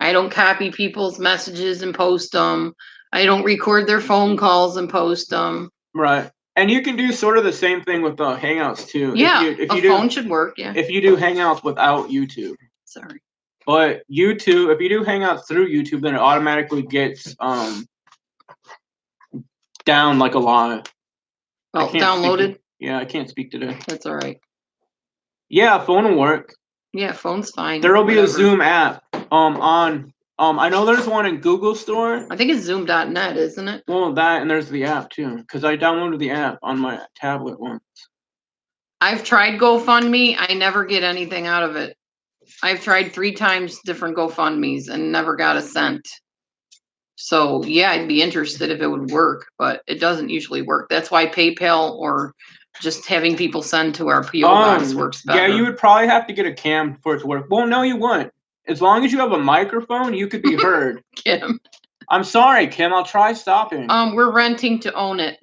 I don't copy people's messages and post them. I don't record their phone calls and post them. Right. And you can do sort of the same thing with the Hangouts too. Yeah, if you phone should work, yeah. If you do Hangouts without YouTube. Sorry. But YouTube, if you do Hangouts through YouTube, then it automatically gets down like a lot. Oh, downloaded? I can't speak today. That's all right. Yeah, phone will work. Yeah, phone's fine. There will be a Zoom app on I know there's one in Google Store. I think it's zoom.net, isn't it? Well, that and there's the app too, because I downloaded the app on my tablet once. I've tried GoFundMe. I never get anything out of it. I've tried 3 times different GoFundMes and never got a cent. So yeah, I'd be interested if it would work, but it doesn't usually work. That's why PayPal or just having people send to our PO box works better. Yeah, you would probably have to get a cam for it to work. Well, no, you wouldn't. As long as you have a microphone, you could be heard. Kim. I'm sorry, Kim. I'll try stopping. We're renting to own it.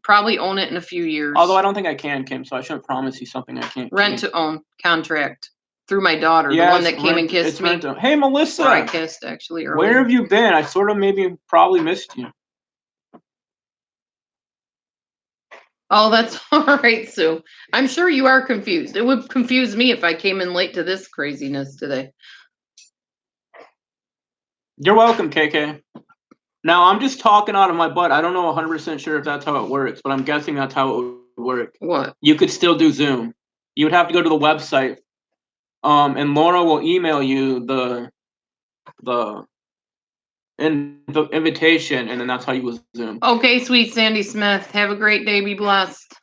Probably own it in a few years. Although I don't think I can, Kim, so I shouldn't promise you something I can't. Rent to own contract through my daughter, the one that came and kissed me. Hey, Melissa. Or I kissed actually earlier. Where have you been? I sort of probably missed you. Oh, that's all right, Sue. I'm sure you are confused. It would confuse me if I came in late to this craziness today. You're welcome, KK. Now, I'm just talking out of my butt. I don't know 100% sure if that's how it works, but I'm guessing that's how it would work. What? You could still do Zoom. You would have to go to the website, and Laura will email you the invitation, and then that's how you will Zoom. Okay, sweet Sandy Smith. Have a great day. Be blessed.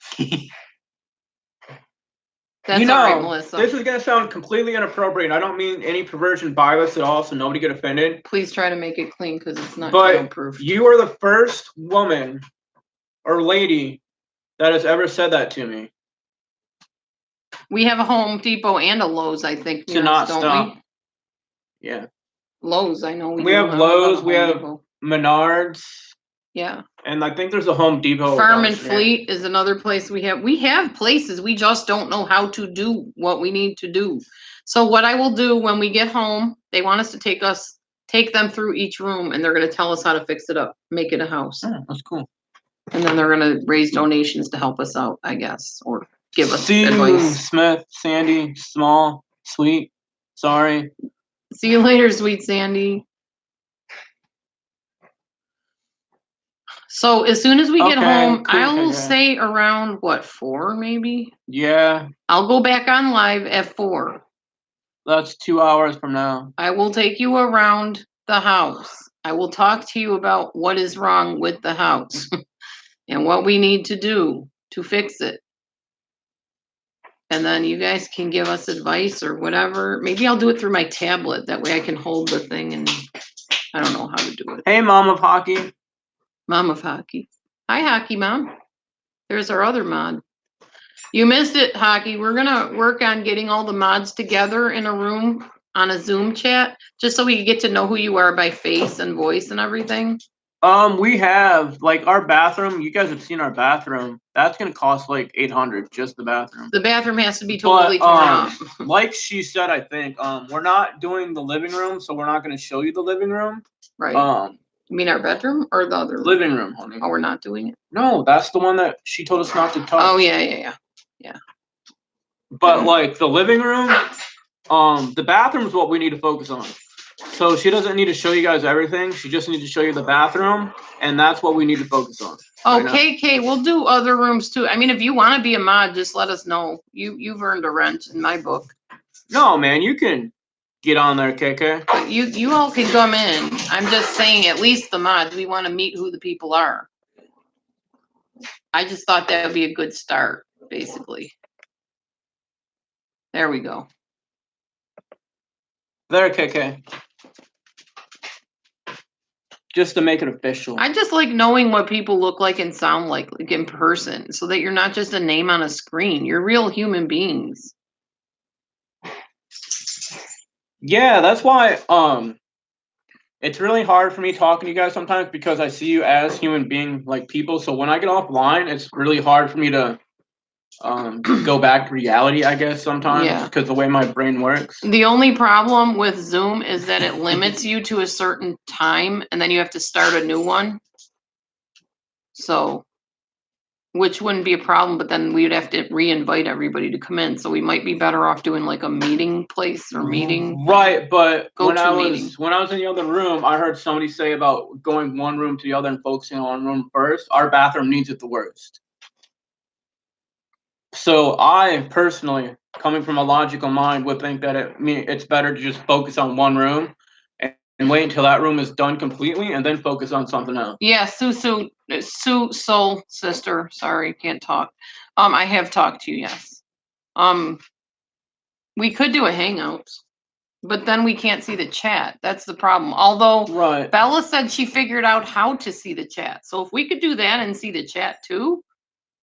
That's all right, Melissa. This is going to sound completely inappropriate. I don't mean any perversion by this at all, so nobody get offended. Please try to make it clean because it's not childproof. You are the first woman or lady that has ever said that to me. We have a Home Depot and a Lowe's, I think. To not stop. Yeah. Lowe's, I know. We have Lowe's, we have Menards. Yeah. And I think there's a Home Depot. Farm and Fleet is another place we have. We have places. We just don't know how to do what we need to do. So what I will do when we get home, they want us to take them through each room, and they're going to tell us how to fix it up, make it a house. Oh, that's cool. And then they're going to raise donations to help us out, I guess, or give us advice. Smith, Sandy, Small, Sweet. Sorry. See you later, sweet Sandy. So as soon as we get home, cool, I will say around, 4 maybe? Yeah. I'll go back on live at 4. That's 2 hours from now. I will take you around the house. I will talk to you about what is wrong with the house and what we need to do to fix it. And then you guys can give us advice or whatever. Maybe I'll do it through my tablet. That way I can hold the thing and I don't know how to do it. Hey, Mom of Hockey. Mom of Hockey. Hi, Hockey Mom. There's our other mod. You missed it, Hockey. We're gonna work on getting all the mods together in a room on a Zoom chat, just so we can get to know who you are by face and voice and everything. We have like our bathroom. You guys have seen our bathroom. That's gonna cost like 800 just the bathroom. The bathroom has to be totally But torn up. like she said, I think we're not doing the living room, so we're not gonna show you the living room. Right. You mean our bedroom or the other room? Living room, honey. Oh, we're not doing it? No, that's the one that she told us not to touch. Oh, yeah. But like the living room, the bathroom is what we need to focus on. So she doesn't need to show you guys everything. She just needs to show you the bathroom, and that's what we need to focus on. Oh, KK, we'll do other rooms too. I mean, if you want to be a mod, just let us know. You've earned a rent in my book. No, man, you can get on there, KK. But you all can come in. I'm just saying, at least the mods. We want to meet who the people are. I just thought that would be a good start, basically. There we go. There, KK. Just to make it official. I just like knowing what people look like and sound like in person, so that you're not just a name on a screen. You're real human beings. Yeah, that's why it's really hard for me talking to you guys sometimes because I see you as human being like people. So when I get offline, it's really hard for me to go back to reality, I guess, sometimes because the way my brain works. The only problem with Zoom is that it limits you to a certain time and then you have to start a new one. So, which wouldn't be a problem, but then we'd have to re-invite everybody to come in. So we might be better off doing like a meeting place or meeting. Right, but when I meeting. was in the other room, I heard somebody say about going one room to the other and focusing on one room first. Our bathroom needs it the worst. So I personally, coming from a logical mind, would think that it's better to just focus on one room and wait until that room is done completely and then focus on something else. Yeah, Sue, soul sister. Sorry, can't talk. I have talked to you, yes. We could do a hangout, but then we can't see the chat. That's the problem. Although Right. Bella said she figured out how to see the chat. So if we could do that and see the chat too,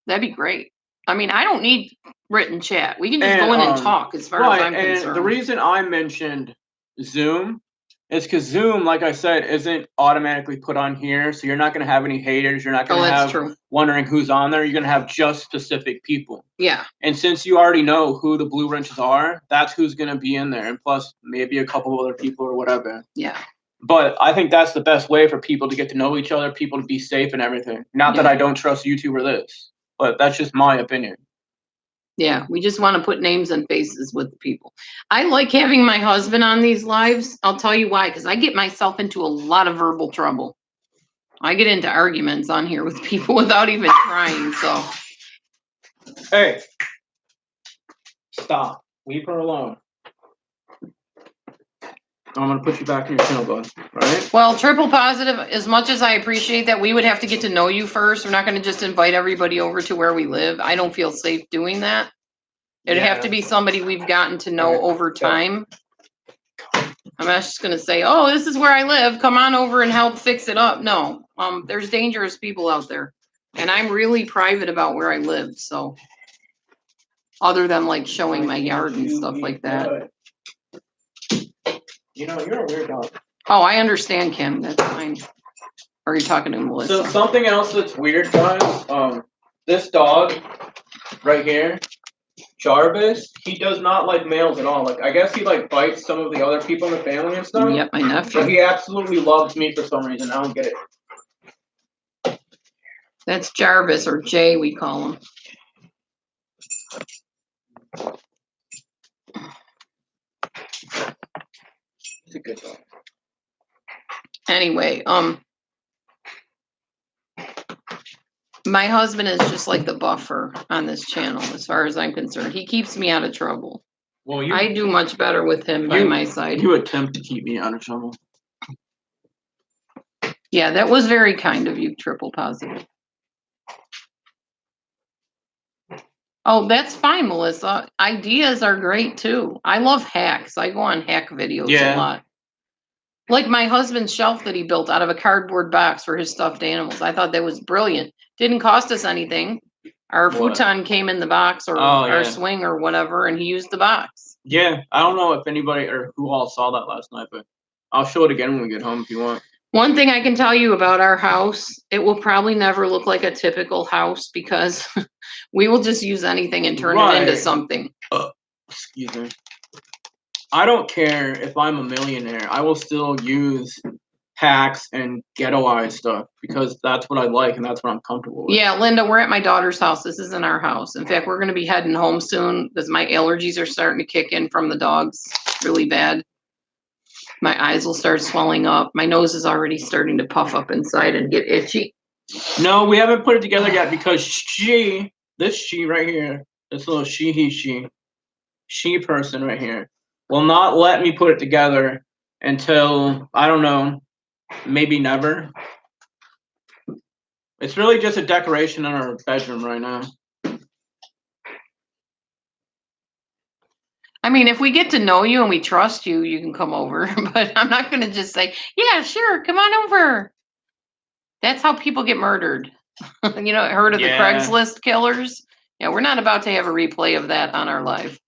that'd be great. I mean, I don't need written chat. We can just go in and talk as far as I'm concerned. And the reason I mentioned Zoom is because Zoom, like I said, isn't automatically put on here. So you're not going to have any haters. You're not going to have wondering who's on there. You're going to have just specific people. Yeah. And since you already know who the Blue Wrenches are, that's who's going to be in there. And plus maybe a couple of other people or whatever. Yeah. But I think that's the best way for people to get to know each other, people to be safe and everything. Not that I don't trust YouTube or this, but that's just my opinion. Yeah, we just want to put names and faces with people. I like having my husband on these lives. I'll tell you why, because I get myself into a lot of verbal trouble. I get into arguments on here with people without even trying, so. Hey, stop. Leave her alone. I'm going to put you back in your channel, bud. Right? Well, triple positive, as much as I appreciate that, we would have to get to know you first. We're not going to just invite everybody over to where we live. I don't feel safe doing that. It'd have to be somebody we've gotten to know over time. I'm not just going to say, oh, this is where I live. Come on over and help fix it up. No, there's dangerous people out there. And I'm really private about where I live. So other than like showing my yard and stuff like that. You know, you're a weird dog. Oh, I understand, Kim. That's fine. Or are you talking to Melissa? So something else that's weird, guys. This dog right here, Jarvis, he does not like males at all. Like, I guess he like bites some of the other people in the family and stuff. Yep, my nephew. But he absolutely loves me for some reason. I don't get it. That's Jarvis, or Jay, we call him. He's a good dog. Anyway, my husband is just like the buffer on this channel, as far as I'm concerned. He keeps me out of trouble. Well, I do much better with him by my side. You attempt to keep me out of trouble. Yeah, that was very kind of you, triple positive. Oh, that's fine, Melissa. Ideas are great too. I love hacks. I go on hack videos a lot. Like my husband's shelf that he built out of a cardboard box for his stuffed animals. I thought that was brilliant. Didn't cost us anything. Our What? futon came in the box, or Oh, our yeah. swing or whatever, and he used the box. Yeah, I don't know if anybody or who all saw that last night, but I'll show it again when we get home if you want. One thing I can tell you about our house, it will probably never look like a typical house because we will just use anything and turn it into Right. something. Excuse me. I don't care if I'm a millionaire. I will still use hacks and ghettoized stuff because that's what I like and that's what I'm comfortable with. Yeah, Linda, we're at my daughter's house. This isn't our house. In fact, we're going to be heading home soon because my allergies are starting to kick in from the dogs really bad. My eyes will start swelling up. My nose is already starting to puff up inside and get itchy. No, we haven't put it together yet because this she right here, this little she person right here, will not let me put it together until, I don't know, maybe never. It's really just a decoration in our bedroom right now. I mean, if we get to know you and we trust you, you can come over. But I'm not going to just say, yeah, sure, come on over. That's how people get murdered. Heard of the Yeah. Craigslist killers? Yeah, we're not about to have a replay of that on our live.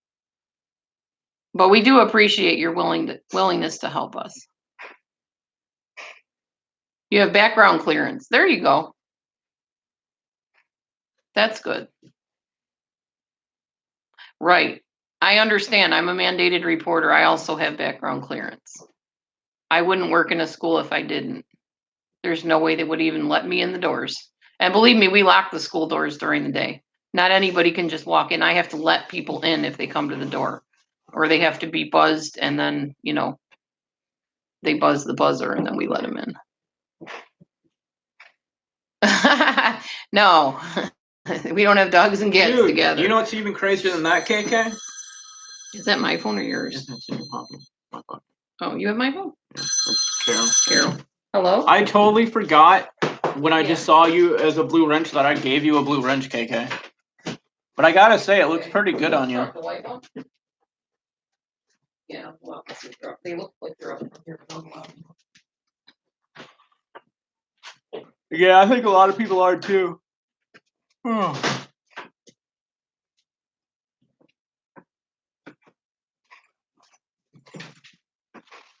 But we do appreciate your willingness to help us. You have background clearance. There you go. That's good. Right. I understand. I'm a mandated reporter. I also have background clearance. I wouldn't work in a school if I didn't. There's no way they would even let me in the doors. And believe me, we lock the school doors during the day. Not anybody can just walk in. I have to let people in if they come to the door. Or they have to be buzzed and then, they buzz the buzzer and then we let them in. No, we don't have dogs and cats Dude, together. you know what's even crazier than that, KK? Is that my phone or yours? Yes, it's in your pocket. My pocket. Oh, you have my phone? Yeah, it's Carol. Carol. Hello? I totally forgot when I Yeah. just saw you as a blue wrench that I gave you a blue wrench, KK. But I gotta say, it looks pretty good on you. The white one? Yeah, well, they look like they're up from here. Yeah, I think a lot of people are too.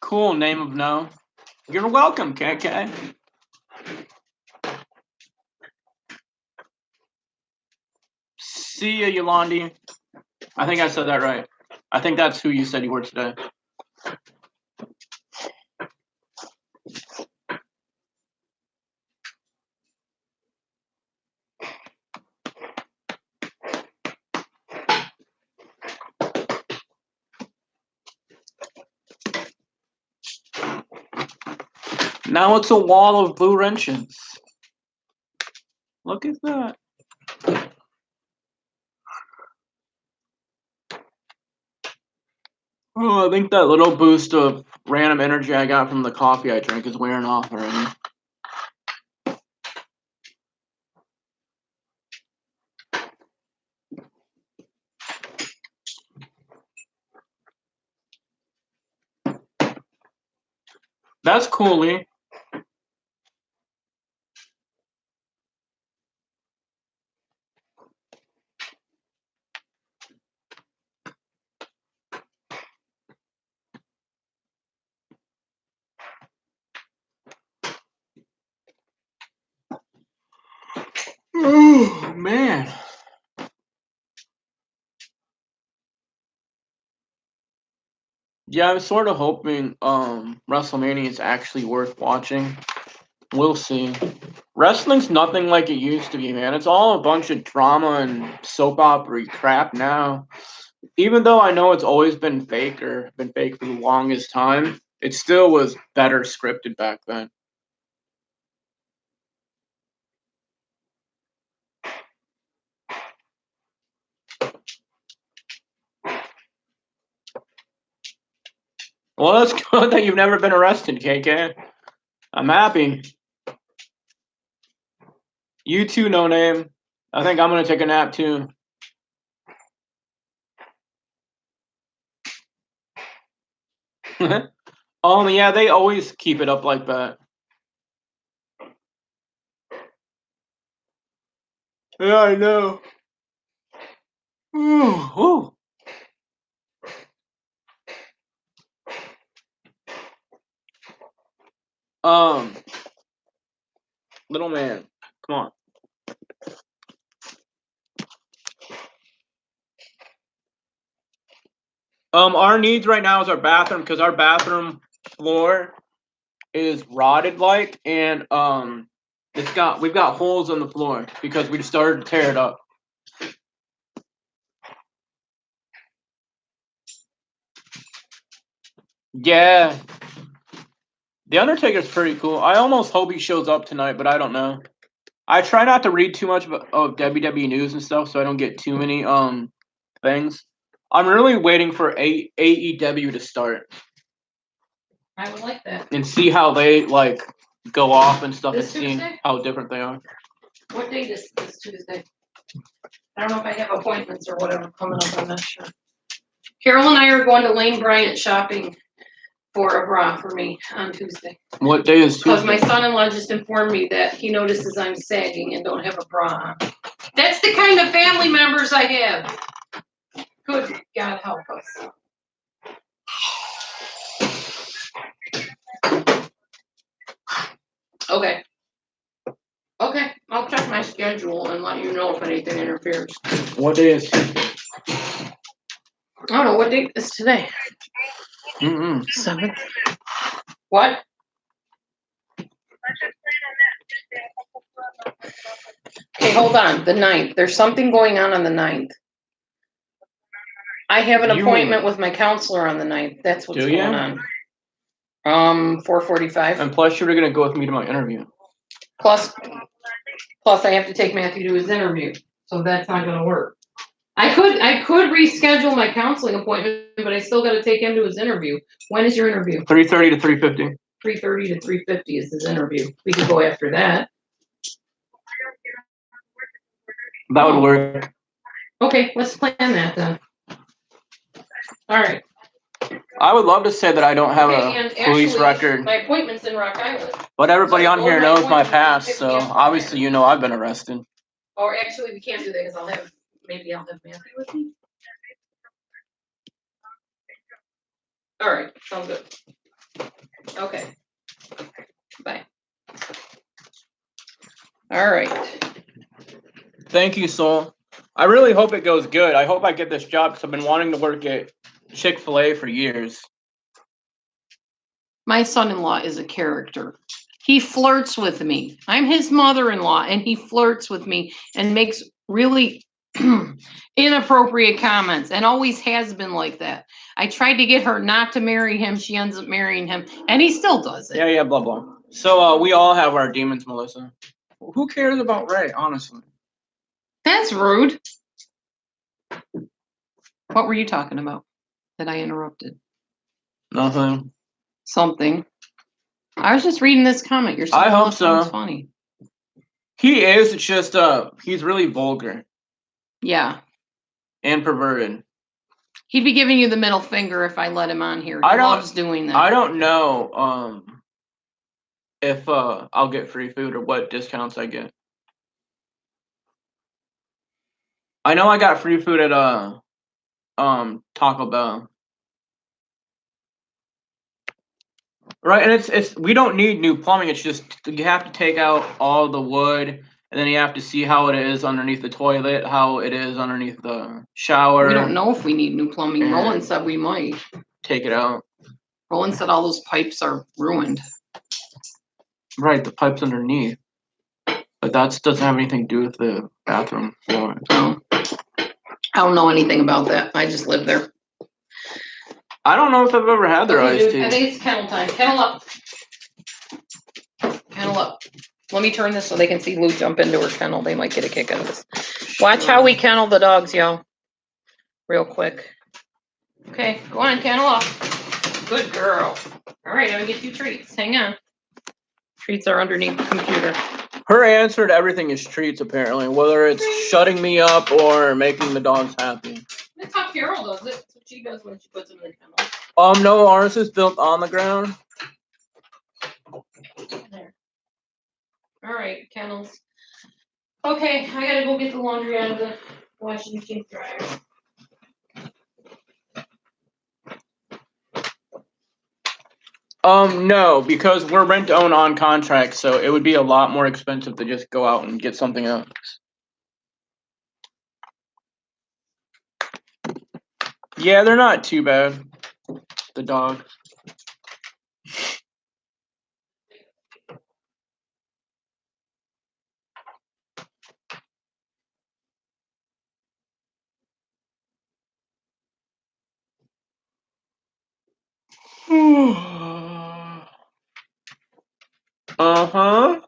Cool name of no. You're welcome, KK. See ya, Yolandi. I think I said that right. I think that's who you said you were today. Now it's a wall of blue wrenches. Look at that. Oh, I think that little boost of random energy I got from the coffee I drank is wearing off already. That's cool, Lee. Oh, man. Yeah, I'm sort of hoping WrestleMania is actually worth watching. We'll see. Wrestling's nothing like it used to be, man. It's all a bunch of drama and soap opera crap now. Even though I know it's always been fake or been fake for the longest time, it still was better scripted back then. Well, that's good that you've never been arrested, KK. I'm happy. You too, No Name. I think I'm gonna take a nap too. Yeah, they always keep it up like that. Yeah, I know. Ooh. Little man, come on. Our needs right now is our bathroom because our bathroom floor is rotted and we've got holes in the floor because we started to tear it up. Yeah. The Undertaker's pretty cool. I almost hope he shows up tonight, but I don't know. I try not to read too much of WWE news and stuff, so I don't get too many things. I'm really waiting for AEW to start I would like that. and see how they like go off and stuff This and seeing Tuesday? how different they are. What date is this Tuesday? I don't know if I have appointments or whatever coming up. I'm not sure. Carol and I are going to Lane Bryant shopping for a bra for me on Tuesday. What day is Tuesday? Because my son-in-law just informed me that he notices I'm sagging and don't have a bra on. That's the kind of family members I have. Good God help us. Okay. Okay, I'll check my schedule and let you know if anything interferes. What day is Tuesday? I don't know, what date is today? 7th. What? Okay, hold on, the 9th. There's something going on the 9th. I have an appointment with my counselor on the 9th. That's what's going on. 4:45. And plus, you were gonna go with me to my interview. Plus I have to take Matthew to his interview, so that's not gonna work. I could reschedule my counseling appointment, but I still gotta take him to his interview. When is your interview? 3:30 to 3:50. 3:30 to 3:50 is his interview. We could go after that. That would work. Okay, let's plan that then. All right. I would love to say that I don't have Okay, a police record, my appointment's in Rock Island. but everybody So on here my knows my appointment, past, pick so me up from obviously there. you know I've been arrested. Or actually, we can't do that because maybe I'll have Matthew with me. All right, sounds good. Okay. Bye. All right. Thank you, Soul. I really hope it goes good. I hope I get this job because I've been wanting to work at Chick-fil-A for years. My son-in-law is a character. He flirts with me. I'm his mother-in-law, and he flirts with me and makes really inappropriate comments and always has been like that. I tried to get her not to marry him. She ends up marrying him, and he still does it. Yeah, blah, blah. So we all have our demons, Melissa. Who cares about Ray, honestly? That's rude. What were you talking about that I interrupted? Nothing. Something. I was just reading this comment. Your I hope son-in-law sounds so. funny. He is. It's just he's really vulgar Yeah. and perverted. He'd be giving you the middle finger if I let him on here. He loves doing that. I don't know if I'll get free food or what discounts I get. I know I got free food at Taco Bell. Right, and it's we don't need new plumbing. It's just you have to take out all the wood, and then you have to see how it is underneath the toilet, how it is underneath the shower. We don't know if we need new plumbing. And Roland said we might. Take it out. Roland said all those pipes are ruined. Right, the pipes underneath. But that doesn't have anything to do with the bathroom floor. No. I don't know anything about that. I just live there. I don't know if I've ever had their iced tea. I think it's kennel time. Kennel up. Kennel up. Let me turn this so they can see Lou jump into her kennel. They might get a kick out of this. Watch how we kennel the dogs, yo. Real quick. Okay, go on, kennel up. Good girl. All right, I'm gonna get you treats. Hang on. Treats are underneath the computer. Her answer to everything is treats, apparently, whether it's shutting me up or making the dogs happy. That's how Carol does it. That's what she does when she puts them in the kennel. No, ours is built on the ground. There. All right, kennels. Okay, I gotta go get the laundry out of the washing machine dryer. No, because we're rent to own on contract, so it would be a lot more expensive to just go out and get something else. Yeah, they're not too bad. The dog. Uh-huh.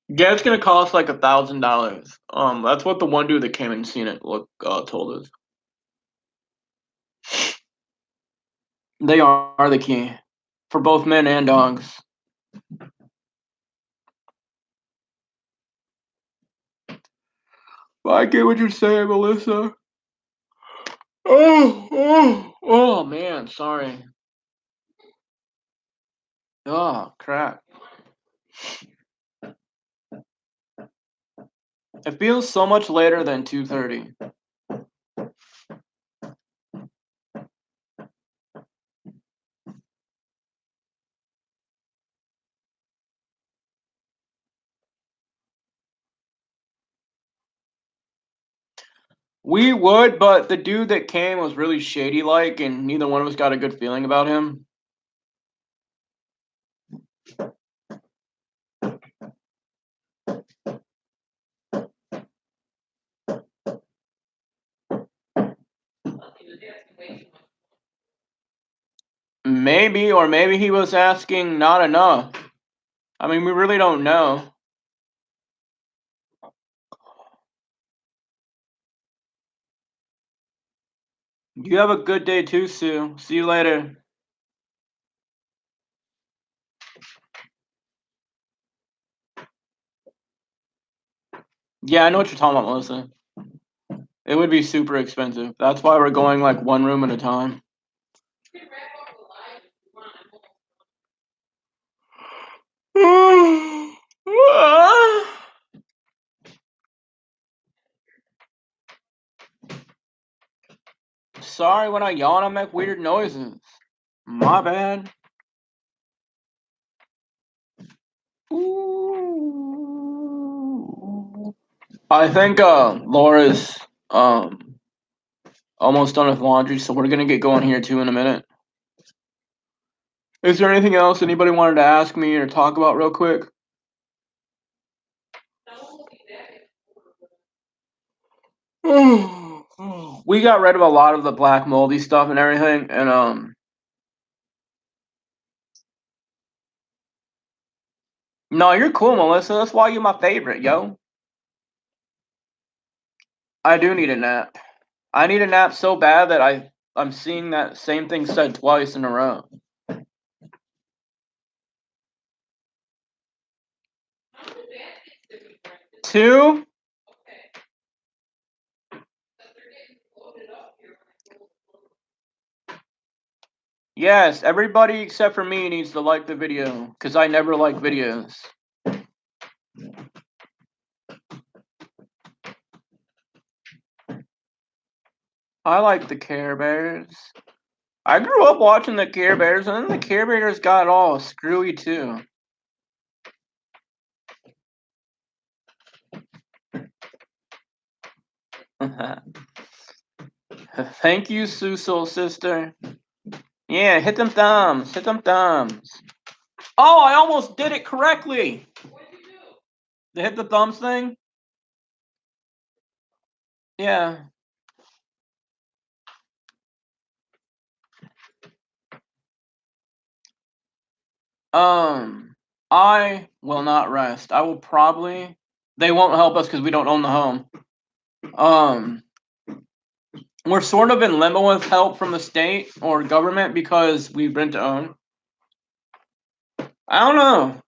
Yeah, it's gonna cost like $1,000. That's what the one dude that came and seen it told us. They are the key for both men and dogs. I get what you're saying, Melissa. Oh man, sorry. Oh crap. It feels so much later than 2:30. We would, but the dude that came was really shady like, and neither one of us got a good feeling about him. Maybe, or maybe he was asking not enough. I mean, we really don't know. You have a good day too, Sue. See you later. Yeah, I know what you're talking about, Melissa. It would be super expensive. That's why we're going like one room at a time. Sorry, when I yawn, I make weird noises. My bad. Ooh. I think Laura's almost done with laundry, so we're gonna get going here too in a minute. Is there anything else anybody wanted to ask me or talk about real quick? We got rid of a lot of the black moldy stuff and everything, and no, you're cool, Melissa. That's why you're my favorite, yo. I do need a nap. I need a nap so bad that I'm seeing that same thing said twice in a row. Two? Yes, everybody except for me needs to like the video, because I never like videos. I like the Care Bears. I grew up watching the Care Bears, and then the Care Bears got all screwy too. Thank you, Suso sister. Yeah, hit them thumbs. Hit them thumbs. Oh, I almost did it correctly. What'd you do? The hit the thumbs thing? Yeah. I will not rest. I will probably. They won't help us because we don't own the home. We're sort of in limbo with help from the state or government because we rent to own. I don't know.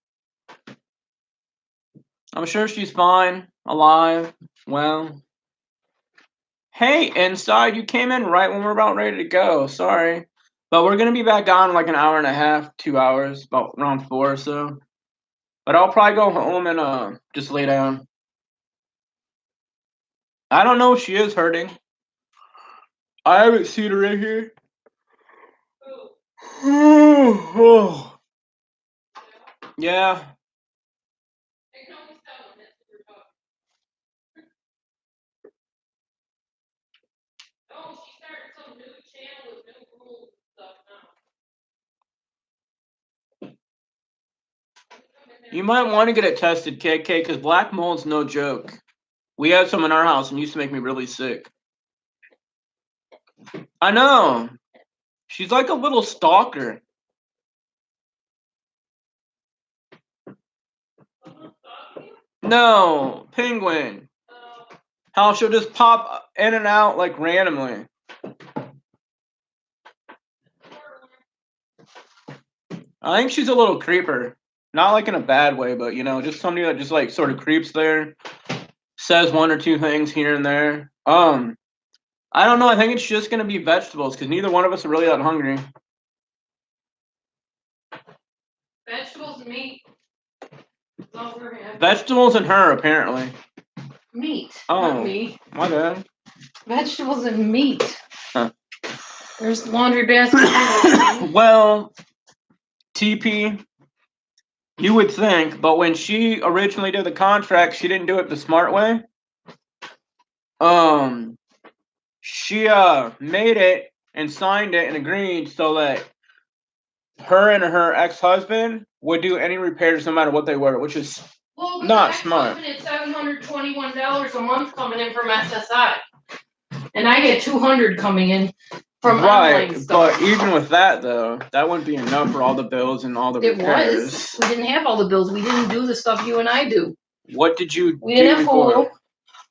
I'm sure she's fine, alive, well. Hey, Inside, you came in right when we're about ready to go. Sorry. But we're going to be back on in like an hour and a half, 2 hours, about around 4 or so. But I'll probably go home and just lay down. I don't know if she is hurting. I haven't seen her in here. Yeah. You might want to get it tested, KK, because black mold's no joke. We had some in our house and used to make me really sick. I know. She's like a little stalker. No, penguin. How she'll just pop in and out like randomly. I think she's a little creeper. Not like in a bad way, but you know, just somebody that just like sort of creeps there. Says one or two things here and there. I don't know. I think it's just gonna be vegetables because neither one of us are really that hungry. Vegetables and meat. Vegetables and her apparently. Meat. Oh, not me. My bad. Vegetables and meat. Huh. There's laundry basket. Well, TP, you would think, but when she originally did the contract, she didn't do it the smart way. She made it and signed it and agreed so that her and her ex-husband would do any repairs no matter what they were, which is not smart. It's $721 a month coming in from SSI, and I get $200 coming in from online stuff. But even with that though, that wouldn't be enough for all the bills and all the repairs. It was. We didn't have all the bills. We didn't do the stuff you and I do. What did you We didn't do have before? Hulu.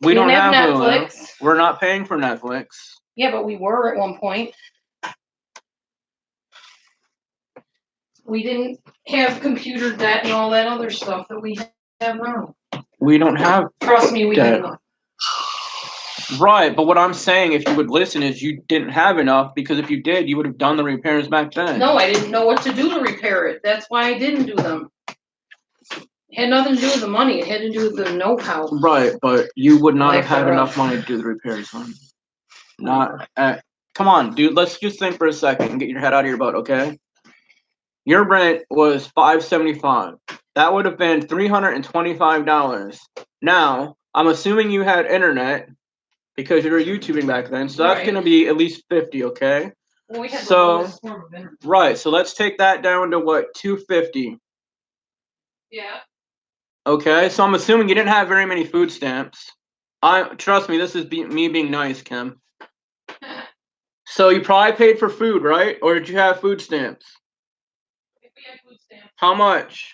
We don't have Netflix. Hulu. We're not paying for Netflix. Yeah, but we were at one point. We didn't have computer debt and all that other stuff that we have now. We don't have. Trust me, we debt. didn't. Right, but what I'm saying, if you would listen, is you didn't have enough because if you did, you would have done the repairs back then. No, I didn't know what to do to repair it. That's why I didn't do them. It had nothing to do with the money. It had to do with the know-how. Right, but you would not have had enough money to do the repairs, huh? Not at. Come on, dude. Let's just think for a second and get your head out of your butt, okay? Your rent was $575. That would have been $325. Now, I'm assuming you had internet because you were YouTubing back then, so that's going to be at least $50, okay? Well, we had the lowest form of internet. Right, so let's take that down to what, $250? Yeah. Okay, so I'm assuming you didn't have very many food stamps. Trust me, this is me being nice, Kim. So you probably paid for food, right? Or did you have food stamps? We had food stamps. How much?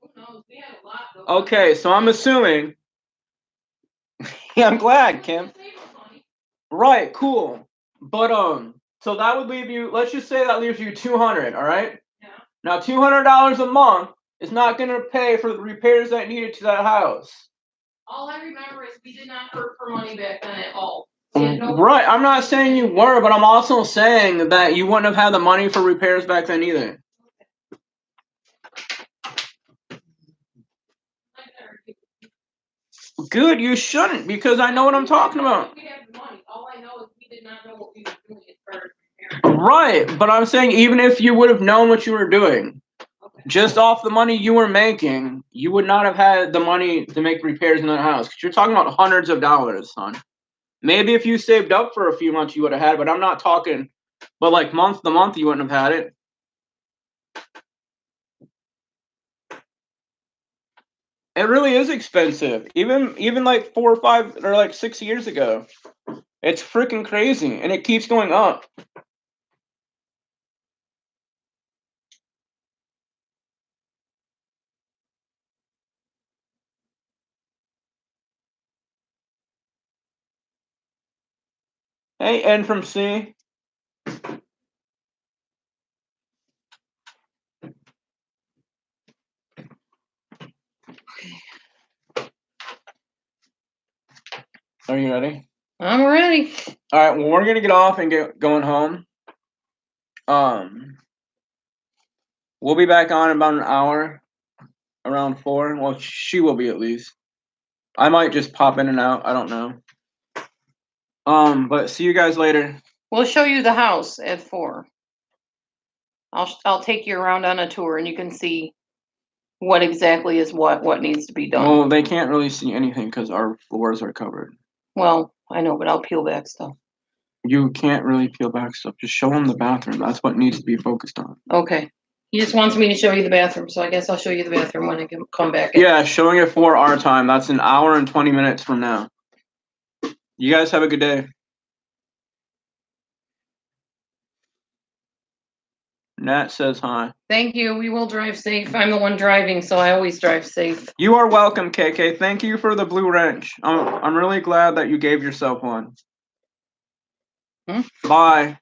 Who knows? We had a lot, though. Okay, so I'm assuming. Yeah, I'm glad, Kim. Right, cool. But so that would leave you. Let's just say that leaves you $200. All right. Yeah. Now $200 a month is not going to pay for the repairs that needed to that house. All I remember is we did not hurt for money back then at all. Right, I'm not saying you were, but I'm also saying that you wouldn't have had the money for repairs back then either. Good, you shouldn't, because I know what I'm talking about. We have the money. All I know is we did not know what we were doing as far as repairing. Right, but I'm saying even if you would have known what you were doing, just off the money you were making, you would not have had the money to make repairs in that house. Because you're talking about hundreds of dollars, son. Maybe if you saved up for a few months, you would have had it, but I'm not talking, but like month to month, you wouldn't have had it. It really is expensive. Even like 4 or 5 or like 6 years ago. It's freaking crazy, and it keeps going up. Hey, N from C. Are you ready? I'm ready. All right. Well, we're gonna get off and get going home. We'll be back on in about an hour. around 4. Well, she will be at least. I might just pop in and out. I don't know. But see you guys later. We'll show you the house at 4. I'll take you around on a tour, and you can see what exactly is what needs to be done. Well, they can't really see anything because our floors are covered. Well, I know, but I'll peel back stuff. You can't really peel back stuff. Just show them the bathroom. That's what needs to be focused on. Okay. He just wants me to show you the bathroom, so I guess I'll show you the bathroom when I come back. Yeah, showing it for our time. That's an hour and 20 minutes from now. You guys have a good day. Nat says hi. Thank you. We will drive safe. I'm the one driving, so I always drive safe. You are welcome, KK. Thank you for the blue wrench. I'm really glad that you gave yourself one. Bye.